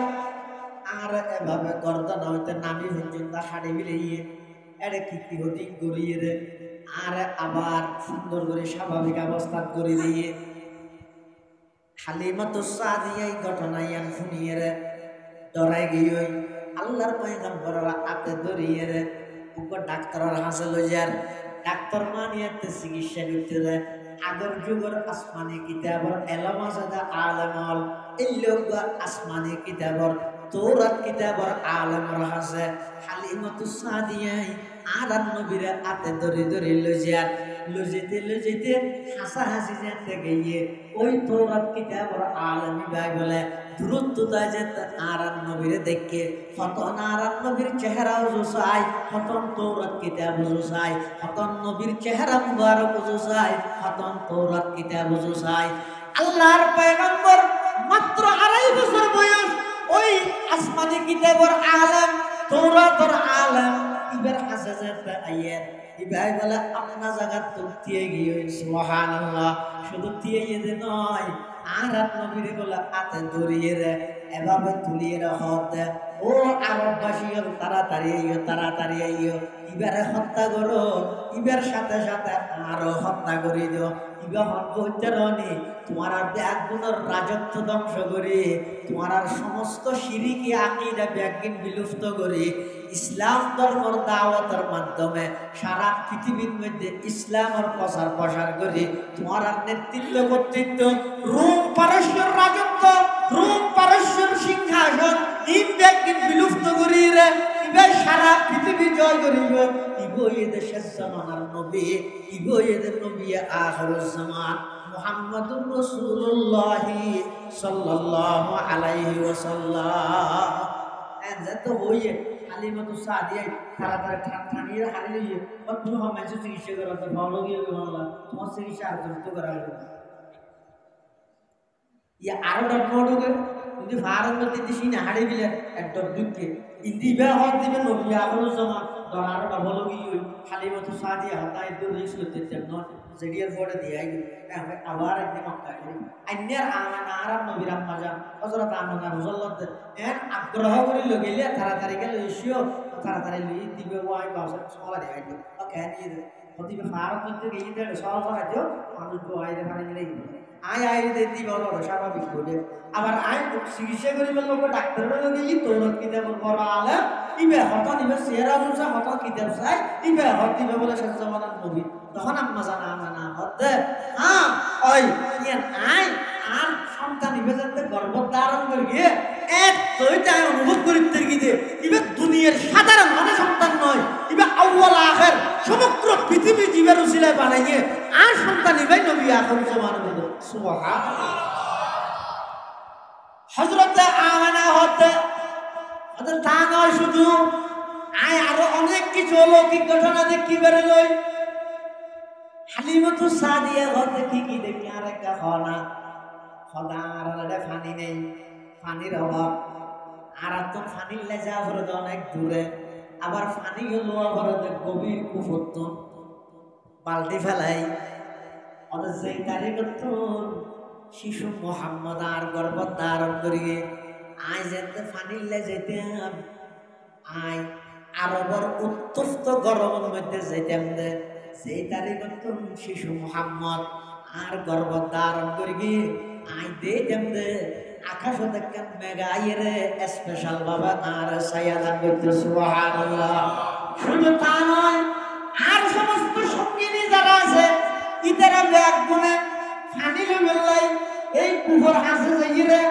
আর এভাবে গর্দন হইতে নামি পর্যন্ত হাড়ি মিলিয়ে এরে কি হতি করিয়ে রে আর আবার সুন্দর করে স্বাভাবিক অবস্থা করে দিয়ে হালিমাতুস সাদিয়া এই ঘটনায় শুনিয়ে রে ডরাই গিয়ে আল্লাহর পয়গম্বররা হাতে ধরিয়ে রে উপর ডাক্তারের হাসে লইয়ার ডাক্তার মানিয়াতে চিকিৎসা করতে দেয় আগর যুগের আসমানি কিতাবর এলামাজাদা আলমল এই লোক আসমানি কিতাবর তৌরাত কিতাবর আলমর হাসে হালিমাতুস সাদিয়াই আর নবীর হাতে ধরে ধরে লজিতে হাসাহাসি যেতে গিয়ে ওই তৌরাত কিতাবর আলমী ভাই বলে দূরত্ব দেয় যে আর নবীরে দেখে হতন আর নবীর চেহারাও জোসাই হতন তৌরাত কিতাব জোসাই হতন নবীর চেহারা মুবারক জোসাই হতন তৌরাত কিতাব জোসাই আল্লাহর পয়গম্বর মাত্র 2.5 বছর বয়স ওই আসমানি কিতাবর আলম তৌরাতর আলম ইবার হাসাজাতে আইয়ার ইবাই বলে আপনা জায়গা তো দিয়ে গিয়ে সুবহানাল্লাহ শুধু দিয়ে যে নয় আর নবীরে বলে হাতে ধরিয়ে রে এভাবে তুলিয়ে রাখত ও আরববাসী তাড়াতাড়ি আইও ইবারে হত্যা করো ইবার সাথে সাথে আরো হত্যা করে দিও ইবা হত্যা রনি তোমার আর ব্যাগুনের রাজত্ব ধ্বংস করে তোমার আর সমস্ত শিরিকি আকীদা ব্যাগিন বিলুপ্ত করে ইসলাম ধর্মের দাওয়াতের মাধ্যমে সারা পৃথিবীর মধ্যে ইসলামের প্রসার করে তোমার আর নেতৃত্ব কর্তৃত্ব রোম পারস্যের রাজত্ব রোম পারস্যের সিংহাসন এই ব্যাগিন বিলুপ্ত করে রে ইবা সারা পৃথিবী জয় করিব ইবো এদের শেষ জামানার নবী ইবো এদের নবী আখিরুজ জামান মুহাম্মাদুর রাসূলুল্লাহ সাল্লাল্লাহু আলাইহি ওয়াসাল্লাম এত হইয়ে হালিমাতুস সাদিয়া তাড়াতাড়ি ঠানিয়ে হারিয়ে কত সময় চিকিৎসা করা তো ভালো গিয়ে বাংলা তোমার চিকিৎসা আর যুক্ত করা হলো ইয়া আরো ডটমডুকে কিন্তু ভারত মধ্যে দিছি না হাড়ি দিলে একদম দুঃখে ইন্দিবা হক দিবে নবী আখিরুজ জামান দরার ভালো গিয়ে হালিমাতুস সাদিয়া হতাই দূর রিসল দিতে নট জেডিয়ার ফোড়ে দিয়াই আবার একদিন মক্কা গেল আন্যার আর নবীর আম্মা জান হযরত আমিনা রাদিয়াল্লাহু এর আগ্রহ করে লগেলে তাড়াতাড়ি গেল এসিও তাড়াতাড়ি লই দিবে ওয়াই বাসা সলা দেখাই দিও ওকে নিয়ে হদিবে ভারত মধ্যে গিয়ে দেড় সল করা দিও মানুষ তো আইরে পারে গেলে আই দিতে বড় স্বাভাবিক হবে আবার আই চিকিৎসা করি বলবো ডাক্তারের লগে ই তৌরাত কিতাব পড়া আলে ইবে হঠাৎ ইবে চেহারা জুসা হঠাৎ কিতাব চাই ইবে হঠাৎ দিবে বলে শেষ জামানার নবী তখন আম্মা জানা না হতে হ্যাঁ ওই ইয়ান আই আর সন্তান ইবে যাতে গর্ভ ধারণ করি এক তৈতায় অনুভব করিতে গিয়ে ইবে দুনিয়ার সাধারণ মানে সন্তান নয় ইবে আউয়াল আখির সমগ্র পৃথিবী জীবের উসিলায় বানাইয়ে আর সন্তান ইবে নবী আখির জামানার সুবহানাল্লাহ হযরত আমিনা হতে তা নয় শুধু আয় আরো অনেক কিছু অলৌকিক ঘটনা দেখি বেড়ে লই হালিমাতুস সাদিয়া হতে কি দেখি আর একটা হনা হদার ফানি নেই পানির অভাব আর তো ফানির লেজা ভরে অনেক দূরে আবার ফানি হলো ভরে গভীর কুফত বালতি ফেলাই ওদের যেই তারিখ শিশু মোহাম্মদ আর গর্ভ ধারণ করিয়ে আয় যেতে ফানিলে যেতাম আয় আরবর উত্তপ্ত গরমের মধ্যে যেতাম দে সেই তারিখ শিশু মোহাম্মদ আর গর্ভ ধারণ করিয়ে আয় দিতাম দে আকাশ দেখেন মেঘাইয়ের স্পেশাল বাবা আর সায়াদান করতে সুবহানাল্লাহ শুধু তা নয় আর সমস্ত সঙ্গিনী যারা আছে ইতারা ব্যাগ গুনে ফানিলে মেলাই এই কুফর হাসে যাইরে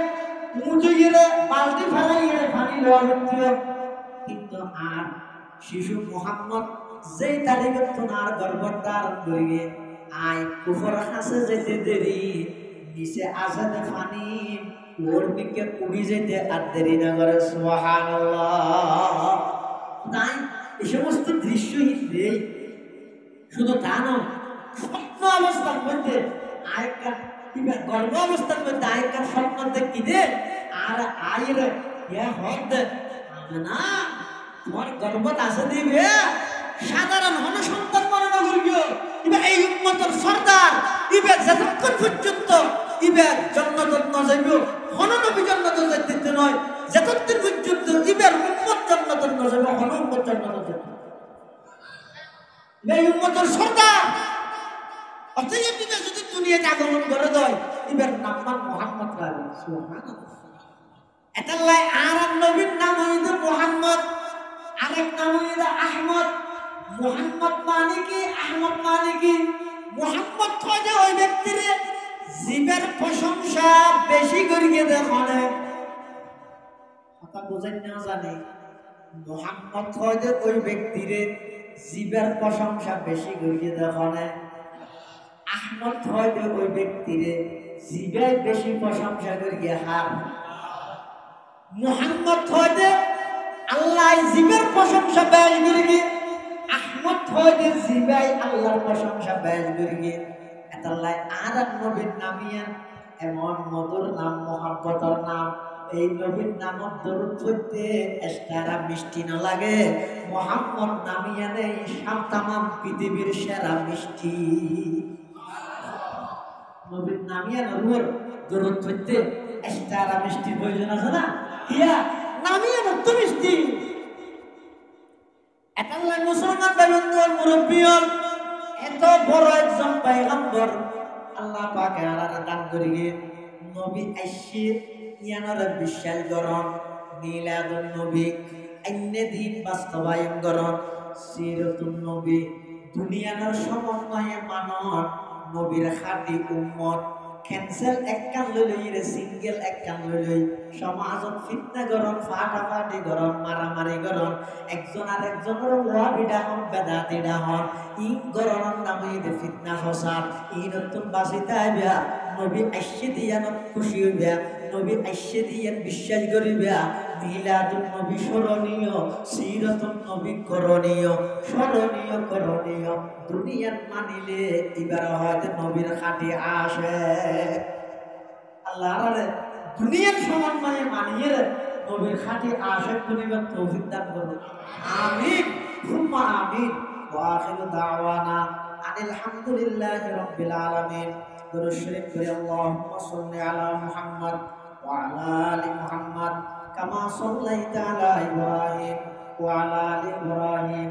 মুজুইরে বালতি ফেলাইরে পানি লওয়া হচ্ছে কিন্তু আর শিশু মোহাম্মদ যেই তারিখে তোমার গর্ভধার করিয়ে আয় কুফর হাসে যেতে দেরি নিচে আসাতে পানি ওর দিকে উড়ি যেতে আর দেরি না করে সুবহানাল্লাহ তাই এই সমস্ত দৃশ্য দেই শুধু তা নয় স্বপ্ন অবস্থার মধ্যে আরেকটা ইবে গর্ভ অবস্থার মধ্যে আইকার স্বপ্ন দেখি দে আর আইরে ইয়া হদ না তোমার গর্ভত আছে দিবে সাধারণ হন সন্তান মরণ করিও ইবে এই উম্মতের সরদার ইবে যতক্ষণ পর্যন্ত ইবে জান্নাত না যাইবো হন নবী জান্নাত যাইতে নয় যতক্ষণ পর্যন্ত ইবের উম্মত জান্নাত না যাবে হন উম্মত জান্নাত যাবে এই উম্মতের সরদার অতএব ইবে যদি দুনিয়াতে আগমন করে দেয় ইবের নাম মুহাম্মদ রাসূল সুবহানাল্লাহ এটালাই আর নবীর নাম হইছে মুহাম্মদ আরেক নাম হইছে আহমদ মুহাম্মদ মানে কি আহমদ মানে কি মুহাম্মদ কইতে ওই ব্যক্তিরে জীবের প্রশংসা বেশি করিয়ে দেখনে কথা বুঝেন না জানি মুহাম্মদ কইতে ওই ব্যক্তিরে জীবের প্রশংসা বেশি করিয়ে দেখনে আহমদ কইতে ওই ব্যক্তিরে জীবে বেশি প্রশংসা করিয়ে হার মুহাম্মদ হইতে আল্লাহ জীবের প্রশংসা বেশ করিয়ে আহমদ হইতে জিবাই আল্লাহর প্রশংসা বেশ করিয়ে এতাল্লাই আর নবীর নামিয়া এমন মধুর নাম মুহাম্মদের নাম এই নবীর নামত দরুদ পড়তে এস্তারা মিষ্টি না লাগে মুহাম্মদ নামিয়া নেই তামাম পৃথিবীর সেরা মিষ্টি নবীর নামিয়া নরুর দরুদ পড়তে এস্তারা মিষ্টি প্রয়োজন আছে না ইয়া নামিয়া নত মিষ্টি এটাল্লাই মুসলমান ভাইবন্ধুর মুরব্বিয়ল এত বড় একজন পয়গম্বর আল্লাহ পাকে আলাদা দান করিয়ে নবী আইসি ইয়ানর বিশ্বাস করন মিলাদুন নবী অন্য দিন বাস্তবায়ন করন সিরাতুন নবী দুনিয়ার সমন্বয়ে মানন নবীর খাঁটি উম্মত ক্যান্সেল একখান লইলে সিঙ্গেল একখান লইলে সমাজত ফিতনা গরম ফাটাফাটি গরম মারামারি গরম একজন আর একজনের ওয়া বিডা হন বেদাতি ডাহন ই গরম নামে ফিতনা ফসাদ ই নতুন বাসিতা আইবা নবী আইসে দিয়ান খুশি হইবা নবী আইসে দিয়ান বিশ্বাস করিবা মিলাদুন নবী স্মরণীয় সিরাতুন নবী করণীয় স্মরণীয় করণীয় দুনিয়ার মানিলে এবার হয়তো নবীর খাঁটি আসে আল্লাহ রে দুনিয়ার সমন্বয়ে মানিয়ে নবীর খাঁটি আসে দুনিয়ার তৌফিক দান করুন আমিন হুম্মা আমিন ওয়া আখিরু দাওয়ানা আনিল হামদুলিল্লাহি রাব্বিল আলামিন দরুদ শরীফ পড়ে আল্লাহুম্মা সাল্লি আলা মুহাম্মদ ওয়া আলা আলি মুহাম্মদ কামা সাল্লাইতা আলা ইব্রাহিম ওয়া আলা আলি ইব্রাহিম